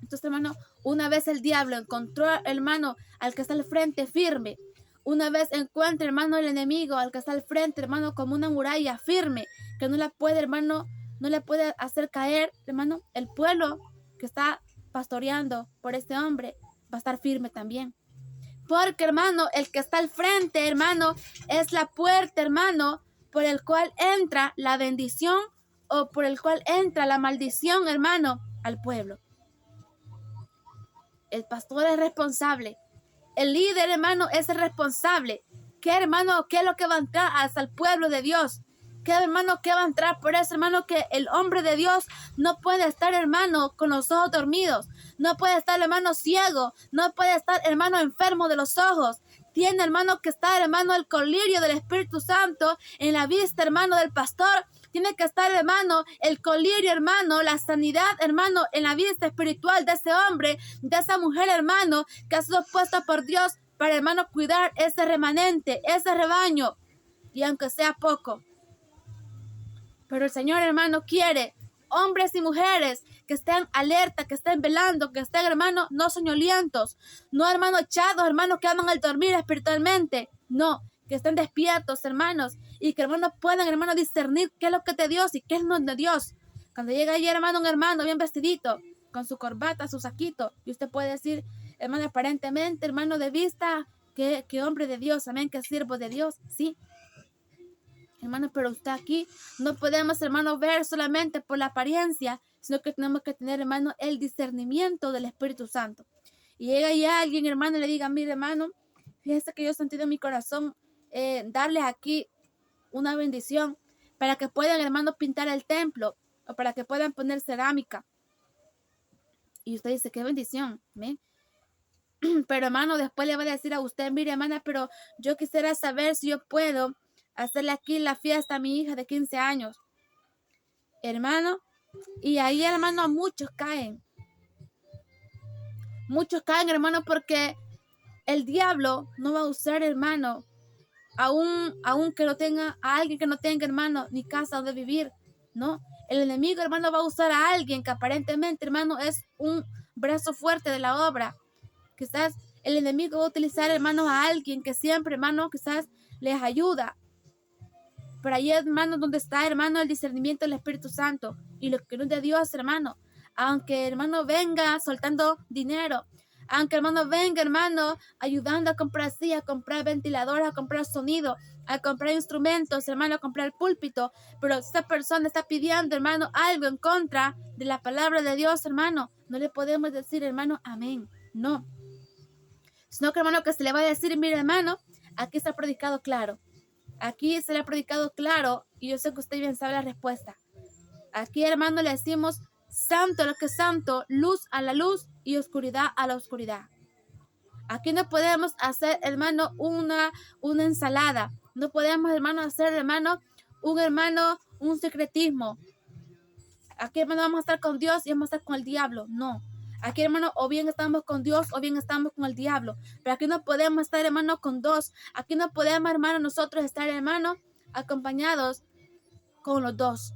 Entonces, hermano, una vez el diablo encontró, hermano, al que está al frente firme, una vez encuentra, hermano, el enemigo, al que está al frente, hermano, como una muralla firme, que no la puede, hermano, no le puede hacer caer, hermano, el pueblo que está pastoreando por este hombre va a estar firme también. Porque, hermano, el que está al frente, hermano, es la puerta, hermano, por el cual entra la bendición o por el cual entra la maldición, hermano, al pueblo. El pastor es responsable. El líder, hermano, es el responsable. ¿Qué, hermano, qué es lo que va a entrar hasta el pueblo de Dios? ¿Qué, hermano, qué va a entrar? Por eso, hermano, que el hombre de Dios no puede estar, hermano, con los ojos dormidos. No puede estar, hermano, ciego. No puede estar, hermano, enfermo de los ojos. Tiene, hermano, que estar, hermano, el colirio del Espíritu Santo en la vista, hermano, del pastor. Tiene que estar, hermano, el colirio, hermano, la sanidad, hermano, en la vista espiritual de ese hombre, de esa mujer, hermano, que ha sido puesta por Dios para, hermano, cuidar ese remanente, ese rebaño, y aunque sea poco. Pero el Señor, hermano, quiere hombres y mujeres que estén alerta, que estén velando, que estén, hermano, no soñolientos, no, hermano, echados, hermano, que aman al dormir espiritualmente, no, que estén despiertos, hermanos, y que, hermanos, puedan, hermano, discernir qué es lo que es de Dios y qué es no de Dios. Cuando llega ahí, hermano, un hermano bien vestidito, con su corbata, su saquito, y usted puede decir, hermano, aparentemente, hermano, de vista, que hombre de Dios, amén, que siervo de Dios, sí. Hermano, pero usted aquí no podemos, hermano, ver solamente por la apariencia, sino que tenemos que tener, hermano, el discernimiento del Espíritu Santo. Y llega ya alguien, hermano, y le diga, mire, hermano, fíjese que yo he sentido en mi corazón darles aquí una bendición para que puedan, hermano, pintar el templo o para que puedan poner cerámica. Y usted dice, qué bendición, ¿ven? Pero, hermano, después le va a decir a usted, mire, hermana, pero yo quisiera saber si yo puedo hacerle aquí la fiesta a mi hija de 15 años. Hermano, y ahí, hermano, muchos caen. Muchos caen, hermano, porque el diablo no va a usar, hermano, aún que no tenga, a alguien que no tenga, hermano, ni casa donde vivir, ¿no? El enemigo, hermano, va a usar a alguien que aparentemente, hermano, es un brazo fuerte de la obra. Quizás el enemigo va a utilizar, hermano, a alguien que siempre, hermano, quizás les ayuda. Pero ahí, hermano, donde está, hermano, el discernimiento del Espíritu Santo y lo que no es de Dios, hermano. Aunque, hermano, venga soltando dinero, aunque, hermano, venga, hermano, ayudando a comprar sillas, a comprar ventiladores, a comprar sonido, a comprar instrumentos, hermano, a comprar púlpito, pero esta persona está pidiendo, hermano, algo en contra de la palabra de Dios, hermano, no le podemos decir, hermano, amén, no. Sino que, hermano, que se le va a decir, mire, hermano, aquí está predicado claro. Aquí se le ha predicado claro y yo sé que usted bien sabe la respuesta. Aquí, hermano, le decimos santo a lo que es santo, luz a la luz y oscuridad a la oscuridad. Aquí no podemos hacer, hermano, una ensalada. No podemos, hermano, hacer, hermano, un secretismo. Aquí, hermano, vamos a estar con Dios y vamos a estar con el diablo. No. Aquí, hermano, o bien estamos con Dios o bien estamos con el diablo. Pero aquí no podemos estar, hermano, con dos. Aquí no podemos, hermano, nosotros estar, hermano, acompañados con los dos.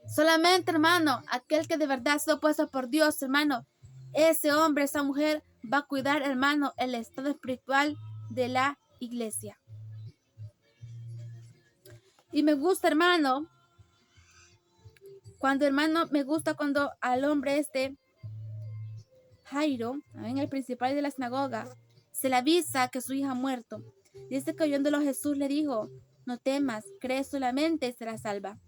Solamente, hermano, aquel que de verdad ha sido puesto por Dios, hermano, ese hombre, esa mujer va a cuidar, hermano, el estado espiritual de la iglesia. Y me gusta, hermano, cuando al hombre Jairo, en el principal de la sinagoga, se le avisa que su hija ha muerto. Dice que oyéndolo Jesús le dijo, no temas, cree solamente y serás salva.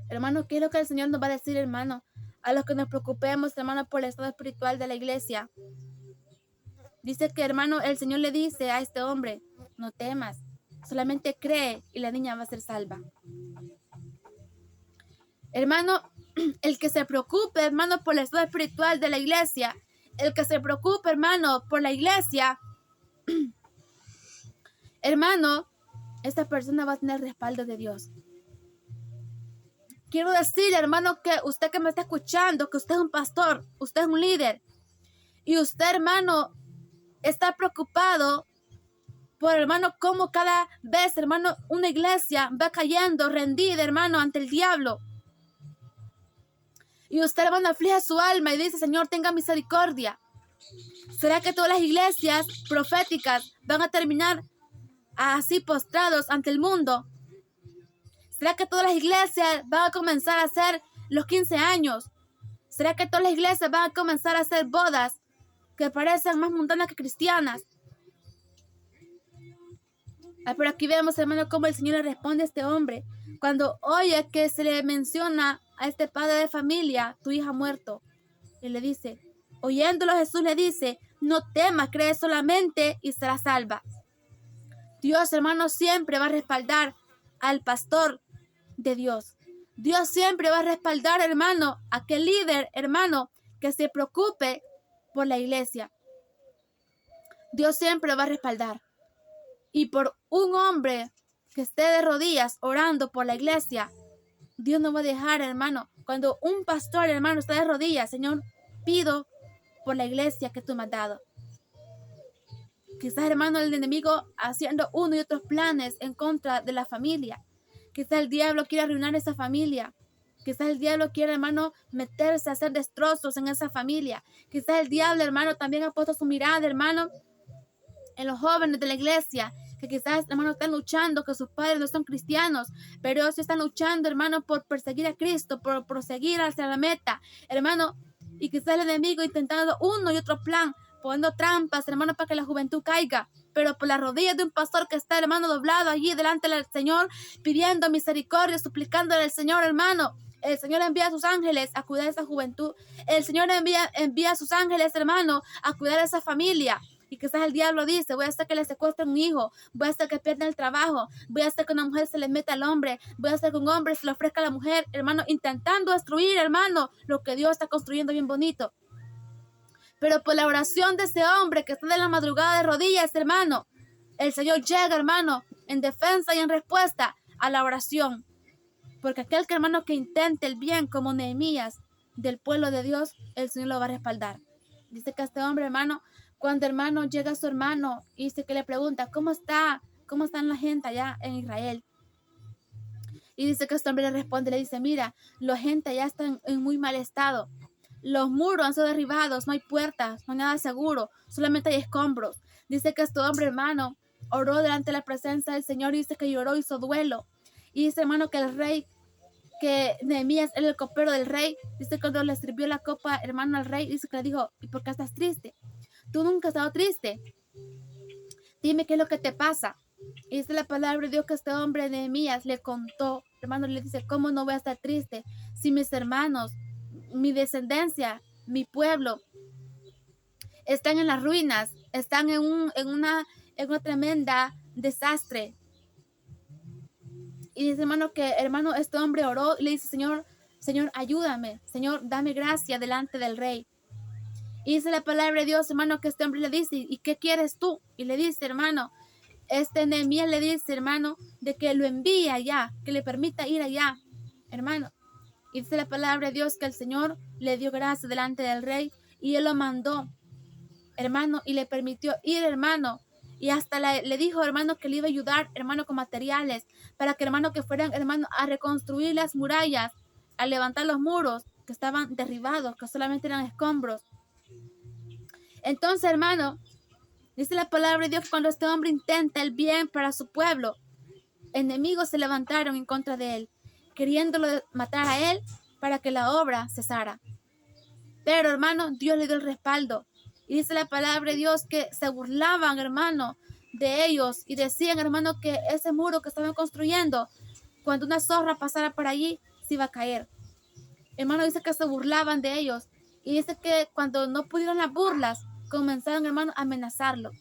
Hermano, ¿qué es lo que el Señor nos va a decir, hermano? A los que nos preocupemos, hermano, por el estado espiritual de la iglesia. Dice que, hermano, el Señor le dice a este hombre, no temas, solamente cree y la niña va a ser salva. Hermano, el que se preocupe, hermano, por el estado espiritual de la iglesia, el que se preocupe, hermano, por la iglesia, hermano, esta persona va a tener respaldo de Dios. Quiero decir, hermano, que usted que me está escuchando, que usted es un pastor, usted es un líder, y usted, hermano, está preocupado por, hermano, cómo cada vez, hermano, una iglesia va cayendo rendida, hermano, ante el diablo. Y usted, hermano, aflige su alma y dice, Señor, tenga misericordia. ¿Será que todas las iglesias proféticas van a terminar así postrados ante el mundo? ¿Será que todas las iglesias van a comenzar a hacer los 15 años? ¿Será que todas las iglesias van a comenzar a hacer bodas que parecen más mundanas que cristianas? Pero aquí vemos, hermano, cómo el Señor le responde a este hombre. Cuando oye que se le menciona a este padre de familia, tu hija ha muerto. Y le dice, oyéndolo Jesús le dice, no temas, cree solamente y serás salva. Dios, hermano, siempre va a respaldar al pastor de Dios. Dios siempre va a respaldar, hermano, a aquel líder, hermano, que se preocupe por la iglesia. Dios siempre va a respaldar. Y por un hombre que esté de rodillas orando por la iglesia, Dios no va a dejar, hermano. Cuando un pastor, hermano, está de rodillas, Señor, pido por la iglesia que tú me has dado. Quizás, hermano, el enemigo haciendo uno y otros planes en contra de la familia. Quizás el diablo quiere arruinar esa familia. Quizás el diablo quiere, hermano, meterse a hacer destrozos en esa familia. Quizás el diablo, hermano, también ha puesto su mirada, hermano, en los jóvenes de la iglesia, que quizás, hermano, están luchando, que sus padres no son cristianos, pero ellos están luchando, hermano, por perseguir a Cristo, por proseguir hacia la meta, hermano, y quizás el enemigo intentando uno y otro plan, poniendo trampas, hermano, para que la juventud caiga, pero por las rodillas de un pastor que está, hermano, doblado allí delante del Señor, pidiendo misericordia, suplicándole al Señor, hermano. El Señor envía a sus ángeles a cuidar a esa juventud. El Señor envía a sus ángeles, hermano, a cuidar a esa familia. Y quizás el diablo dice, voy a hacer que le secuestren un hijo, voy a hacer que pierda el trabajo, voy a hacer que una mujer se le meta al hombre, voy a hacer que un hombre se le ofrezca a la mujer, hermano, intentando destruir, hermano, lo que Dios está construyendo bien bonito. Pero por la oración de ese hombre que está de la madrugada de rodillas, hermano, el Señor llega, hermano, en defensa y en respuesta a la oración. Porque aquel que, hermano, que intente el bien como Nehemías del pueblo de Dios, el Señor lo va a respaldar. Dice que este hombre, hermano, cuando, hermano, llega a su hermano y dice que le pregunta, ¿cómo están la gente allá en Israel? Y dice que este hombre le responde, le dice, mira, la gente allá está en muy mal estado. Los muros han sido derribados, no hay puertas, no hay nada seguro, solamente hay escombros. Dice que este hombre, hermano, oró delante de la presencia del Señor y dice que lloró, hizo duelo. Y dice, hermano, que el rey, que Nehemías era el copero del rey, dice que cuando le sirvió la copa, hermano, al rey, dice que le dijo, ¿y por qué estás triste? Tú nunca has estado triste. Dime qué es lo que te pasa. Y dice la palabra de Dios que este hombre Nehemías le contó, hermano, le dice, ¿cómo no voy a estar triste si mis hermanos, mi descendencia, mi pueblo, están en las ruinas, están en una tremenda desastre? Y dice, hermano, que, hermano, este hombre oró y le dice, Señor, ayúdame, Señor, dame gracia delante del rey. Y dice la palabra de Dios, hermano, que este hombre le dice, ¿y qué quieres tú? Y le dice, hermano, Nehemías le dice, hermano, de que lo envíe allá, que le permita ir allá, hermano. Y dice la palabra de Dios que el Señor le dio gracia delante del rey y él lo mandó, hermano, y le permitió ir, hermano. Y hasta le dijo, hermano, que le iba a ayudar, hermano, con materiales, para que, hermano, que fueran, hermano, a reconstruir las murallas, a levantar los muros que estaban derribados, que solamente eran escombros. Entonces, hermano, dice la palabra de Dios que cuando este hombre intenta el bien para su pueblo, enemigos se levantaron en contra de él, queriéndolo matar a él para que la obra cesara. Pero, hermano, Dios le dio el respaldo. Y dice la palabra de Dios que se burlaban, hermano, de ellos y decían, hermano, que ese muro que estaban construyendo, cuando una zorra pasara por allí, se iba a caer. Hermano, dice que se burlaban de ellos. Y dice que cuando no pudieron las burlas, comenzaron, hermano, a amenazarlo.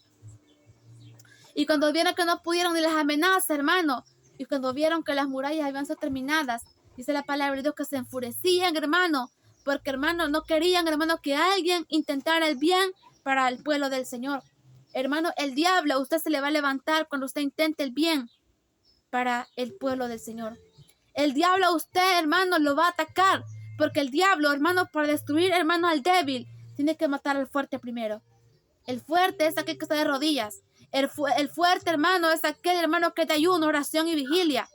Y cuando vieron que no pudieron ni las amenazas, hermano, y cuando vieron que las murallas habían sido terminadas, dice la palabra de Dios que se enfurecían, hermano, porque, hermano, no querían, hermano, que alguien intentara el bien para el pueblo del Señor. Hermano, el diablo a usted se le va a levantar cuando usted intente el bien para el pueblo del Señor. El diablo a usted, hermano, lo va a atacar, porque el diablo, hermano, para destruir, hermano, al débil, tiene que matar al fuerte primero. El fuerte es aquel que está de rodillas. El fuerte, hermano, es aquel, hermano, que te ayuda, oración y vigilia.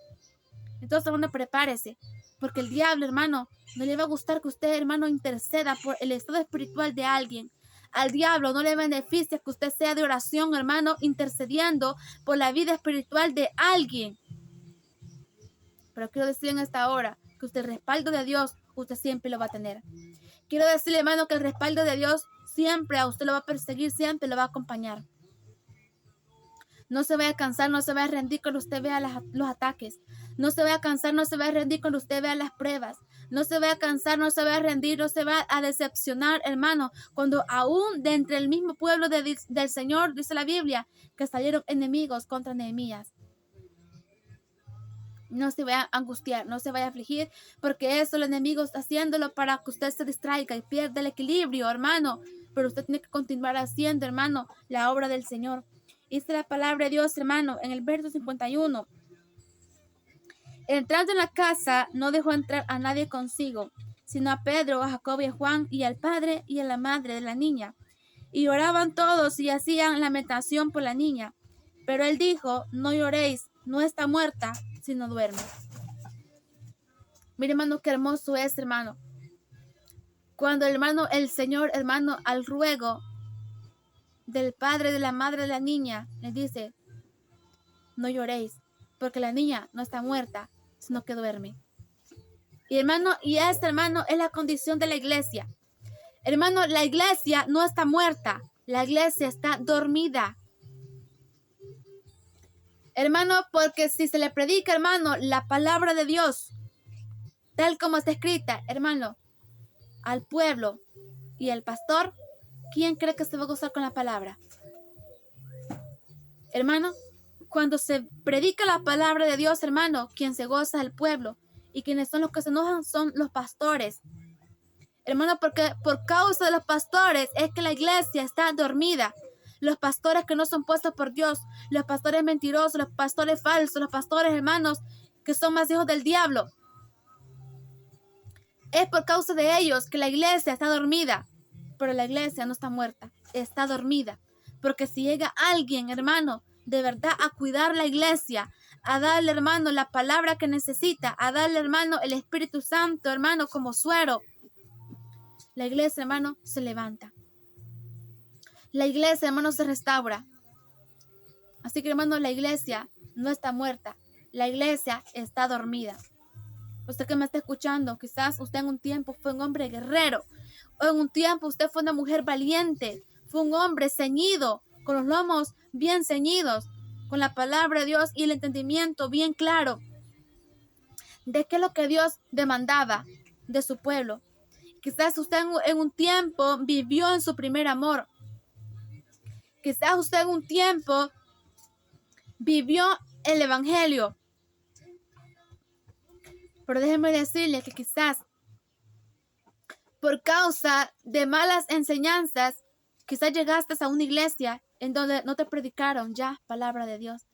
Entonces, hermano, prepárese, porque el diablo, hermano, no le va a gustar que usted, hermano, interceda por el estado espiritual de alguien. Al diablo no le beneficia que usted sea de oración, hermano, intercediendo por la vida espiritual de alguien. Pero quiero decirle en esta hora que usted el respaldo de Dios, usted siempre lo va a tener. Quiero decirle, hermano, que el respaldo de Dios siempre a usted lo va a perseguir, siempre lo va a acompañar. No se vaya a cansar, no se vaya a rendir cuando usted vea los ataques. No se vaya a cansar, no se vaya a rendir cuando usted vea las pruebas. No se vaya a cansar, no se vaya a rendir, no se vaya a decepcionar, hermano. Cuando aún de entre el mismo pueblo del Señor, dice la Biblia, que salieron enemigos contra Nehemías. No se vaya a angustiar, no se vaya a afligir, porque eso el enemigo está haciéndolo para que usted se distraiga y pierda el equilibrio, hermano. Pero usted tiene que continuar haciendo, hermano, la obra del Señor. Dice la palabra de Dios, hermano, en el verso 51. Entrando en la casa, no dejó entrar a nadie consigo, sino a Pedro, a Jacobo y a Juan, y al padre y a la madre de la niña. Y oraban todos y hacían lamentación por la niña. Pero él dijo, no lloréis, no está muerta, sino duerme. Mire, hermano, qué hermoso es, hermano. Cuando, hermano, el Señor, hermano, al ruego del padre, de la madre de la niña, le dice, no lloréis, porque la niña no está muerta, sino que duerme. Y hermano, y esta, hermano, es la condición de la iglesia. Hermano, la iglesia no está muerta, la iglesia está dormida. Hermano, porque si se le predica, hermano, la palabra de Dios, tal como está escrita, hermano, al pueblo y al pastor, ¿quién cree que se va a gozar con la palabra? Hermano, cuando se predica la palabra de Dios, hermano, quien se goza es el pueblo. Y quienes son los que se enojan son los pastores. Hermano, porque por causa de los pastores es que la iglesia está dormida. Los pastores que no son puestos por Dios, los pastores mentirosos, los pastores falsos, los pastores, hermanos, que son más hijos del diablo. Es por causa de ellos que la iglesia está dormida. Pero la iglesia no está muerta, está dormida. Porque si llega alguien, hermano, de verdad a cuidar la iglesia, a darle, hermano, la palabra que necesita, a darle, hermano, el Espíritu Santo, hermano, como suero, la iglesia, hermano, se levanta. La iglesia, hermano, se restaura. Así que, hermano, la iglesia no está muerta. La iglesia está dormida. Usted que me está escuchando, quizás usted en un tiempo fue un hombre guerrero. O en un tiempo usted fue una mujer valiente. Fue un hombre ceñido, con los lomos bien ceñidos, con la palabra de Dios y el entendimiento bien claro de qué es lo que Dios demandaba de su pueblo. Quizás usted en un tiempo vivió en su primer amor. Quizás usted en un tiempo vivió el evangelio. Pero déjeme decirle que quizás por causa de malas enseñanzas, quizás llegaste a una iglesia en donde no te predicaron ya palabra de Dios.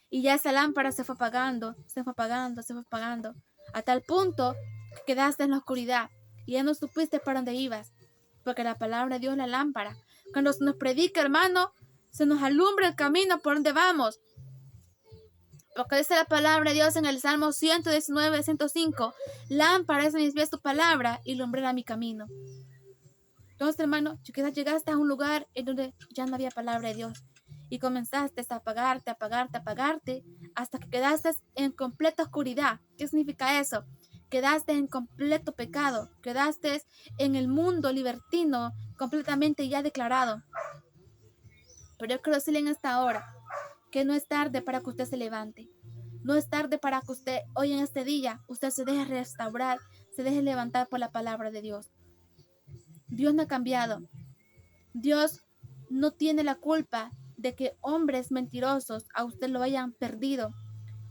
Y ya esa lámpara se fue apagando, se fue apagando, se fue apagando. A tal punto que quedaste en la oscuridad y ya no supiste para dónde ibas. Porque la palabra de Dios es la lámpara. Cuando se nos predica, hermano, se nos alumbra el camino por donde vamos. Porque dice la palabra de Dios en el Salmo 119, 105. Lámpara es mis pies tu palabra y lumbrera mi camino. Entonces, hermano, quizás llegaste a un lugar en donde ya no había palabra de Dios. Y comenzaste a apagarte, hasta que quedaste en completa oscuridad. ¿Qué significa eso? Quedaste en completo pecado. Quedaste en el mundo libertino completamente ya declarado. Pero yo quiero decirle en esta hora que no es tarde para que usted se levante. No es tarde para que usted hoy en este día, usted se deje restaurar, se deje levantar por la palabra de Dios. Dios no ha cambiado. Dios no tiene la culpa de que hombres mentirosos a usted lo hayan perdido,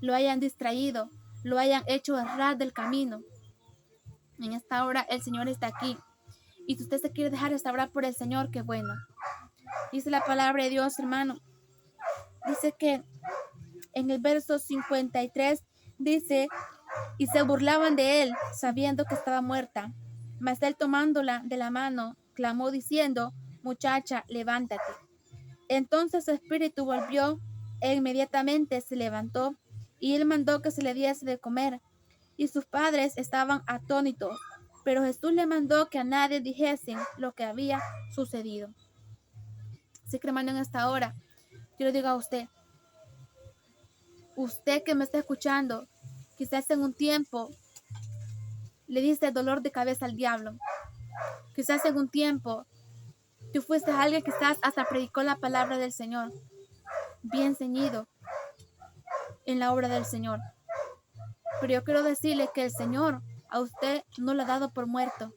lo hayan distraído, lo hayan hecho errar del camino. En esta hora el Señor está aquí. Y si usted se quiere dejar restaurar por el Señor, qué bueno. Dice la palabra de Dios, hermano. Dice que en el verso 53 dice, y se burlaban de él, sabiendo que estaba muerta. Mas él tomándola de la mano, clamó diciendo, muchacha, levántate. Entonces su espíritu volvió e inmediatamente se levantó, y él mandó que se le diese de comer. Y sus padres estaban atónitos, pero Jesús le mandó que a nadie dijesen lo que había sucedido. Así que, hermano, en esta hora, yo le digo a usted que me está escuchando, quizás en un tiempo le diste dolor de cabeza al diablo. Quizás en un tiempo tú fuiste alguien que quizás hasta predicó la palabra del Señor, bien ceñido en la obra del Señor. Pero yo quiero decirle que el Señor a usted no lo ha dado por muerto.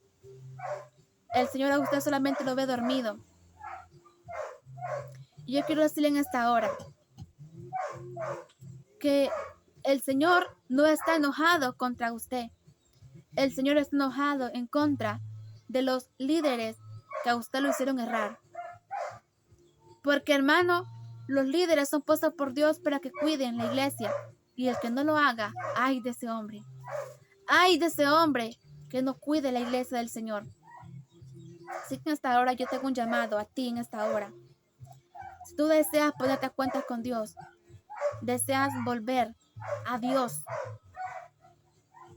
El Señor a usted solamente lo ve dormido. Y yo quiero decirle en esta hora que el Señor no está enojado contra usted. El Señor está enojado en contra de los líderes que a usted lo hicieron errar. Porque, hermano, los líderes son puestos por Dios para que cuiden la iglesia. Y el que no lo haga, ay de ese hombre. Ay de ese hombre que no cuide la iglesia del Señor. Así que en esta hora yo tengo un llamado a ti en esta hora. Si tú deseas ponerte a cuentas con Dios, deseas volver a Dios.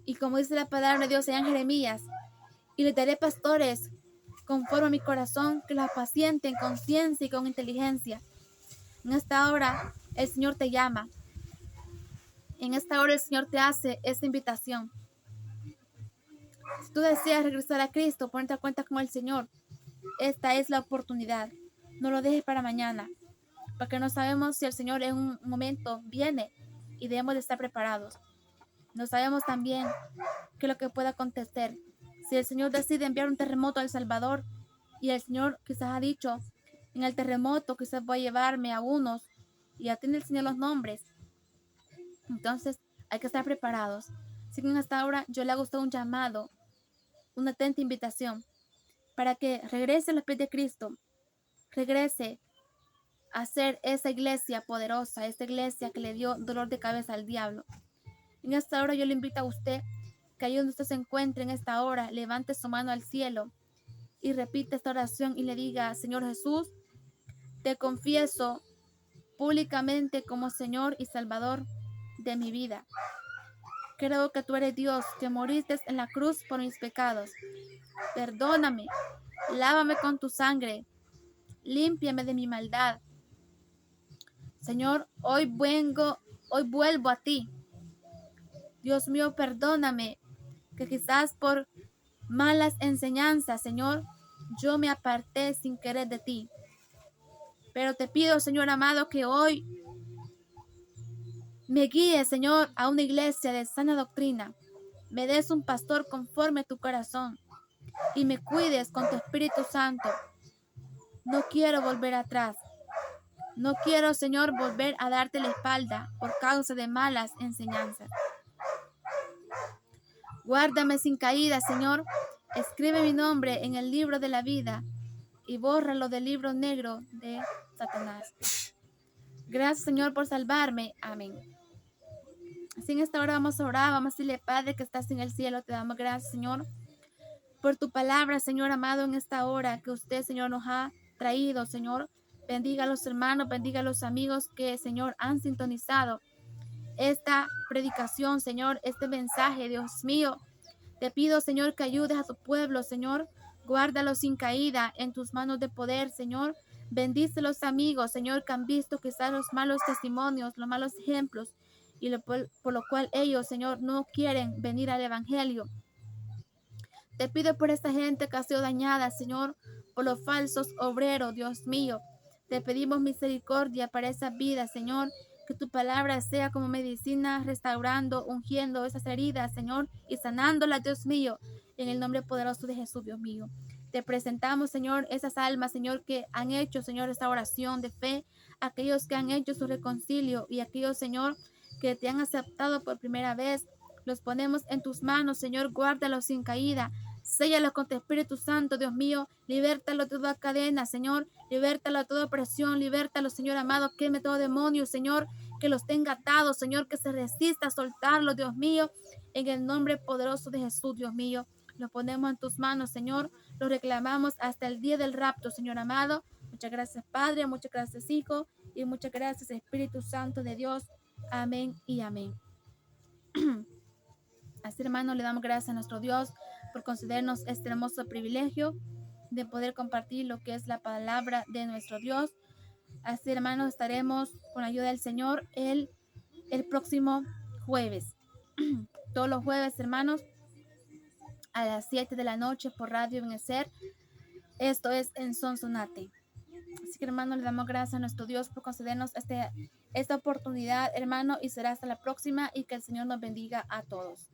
Y como dice la palabra de Dios en Jeremías, y le daré pastores conforme a mi corazón que los apacienten con ciencia y con inteligencia. En esta hora el Señor te llama. En esta hora el Señor te hace esta invitación. Si tú deseas regresar a Cristo, ponerte a cuenta con el Señor, esta es la oportunidad. No lo dejes para mañana, porque no sabemos si el Señor en un momento viene y debemos de estar preparados. No sabemos también qué es lo que pueda acontecer. Si el Señor decide enviar un terremoto a El Salvador y el Señor quizás ha dicho, en el terremoto quizás voy a llevarme a unos y ya tiene el Señor los nombres. Entonces hay que estar preparados. Así que en esta hora yo le hago a usted un llamado, una atenta invitación para que regrese a los pies de Cristo, regrese a ser esa iglesia poderosa, esa iglesia que le dio dolor de cabeza al diablo. En esta hora yo le invito a usted que ahí donde usted se encuentre en esta hora, levante su mano al cielo y repite esta oración y le diga, Señor Jesús, te confieso públicamente como Señor y Salvador de mi vida. Creo que tú eres Dios, que moriste en la cruz por mis pecados. Perdóname, lávame con tu sangre, límpiame de mi maldad. Señor, hoy vuelvo a ti. Dios mío, perdóname, que quizás por malas enseñanzas, Señor, yo me aparté sin querer de ti. Pero te pido, Señor amado, que hoy me guíes, Señor, a una iglesia de sana doctrina. Me des un pastor conforme a tu corazón y me cuides con tu Espíritu Santo. No quiero volver atrás. No quiero, Señor, volver a darte la espalda por causa de malas enseñanzas. Guárdame sin caída, Señor. Escribe mi nombre en el libro de la vida y bórralo del libro negro de Satanás. Gracias, Señor, por salvarme. Amén. Así en esta hora vamos a orar, vamos a decirle, Padre que estás en el cielo, te damos gracias, Señor, por tu palabra, Señor amado, en esta hora que usted, Señor, nos ha traído, Señor. Bendiga a los hermanos, bendiga a los amigos que, Señor, han sintonizado esta predicación, Señor, este mensaje, Dios mío. Te pido, Señor, que ayudes a tu pueblo, Señor. Guárdalo sin caída en tus manos de poder, Señor. Bendice a los amigos, Señor, que han visto quizás los malos testimonios, los malos ejemplos, y por lo cual ellos, Señor, no quieren venir al Evangelio. Te pido por esta gente que ha sido dañada, Señor, por los falsos obreros, Dios mío. Te pedimos misericordia para esa vida, Señor, Que tu palabra sea como medicina, restaurando, ungiendo esas heridas, Señor, y sanándolas, Dios mío, en el nombre poderoso de Jesús, Dios mío. Te presentamos, Señor, esas almas, Señor, que han hecho, Señor, esta oración de fe, aquellos que han hecho su reconcilio y aquellos, Señor, que te han aceptado por primera vez. Los ponemos en tus manos, Señor, guárdalos sin caída. Séllalos con tu Espíritu Santo, Dios mío. Libértalo de toda cadena, Señor. Libértalo de toda opresión. Libértalo, Señor amado. Queme todo demonio, Señor, que los tenga atados, Señor, que se resista a soltarlo, Dios mío. En el nombre poderoso de Jesús, Dios mío. Lo ponemos en tus manos, Señor. Lo reclamamos hasta el día del rapto, Señor amado. Muchas gracias, Padre. Muchas gracias, Hijo. Y muchas gracias, Espíritu Santo de Dios. Amén y amén. Así, hermano, le damos gracias a nuestro Dios por concedernos este hermoso privilegio de poder compartir lo que es la palabra de nuestro Dios. Así, hermanos, estaremos con la ayuda del Señor el próximo jueves. Todos los jueves, hermanos, a las 7 de la noche por Radio Benecer. Esto es en Sonsonate. Así que, hermano, le damos gracias a nuestro Dios por concedernos esta oportunidad, hermano, y será hasta la próxima y que el Señor nos bendiga a todos.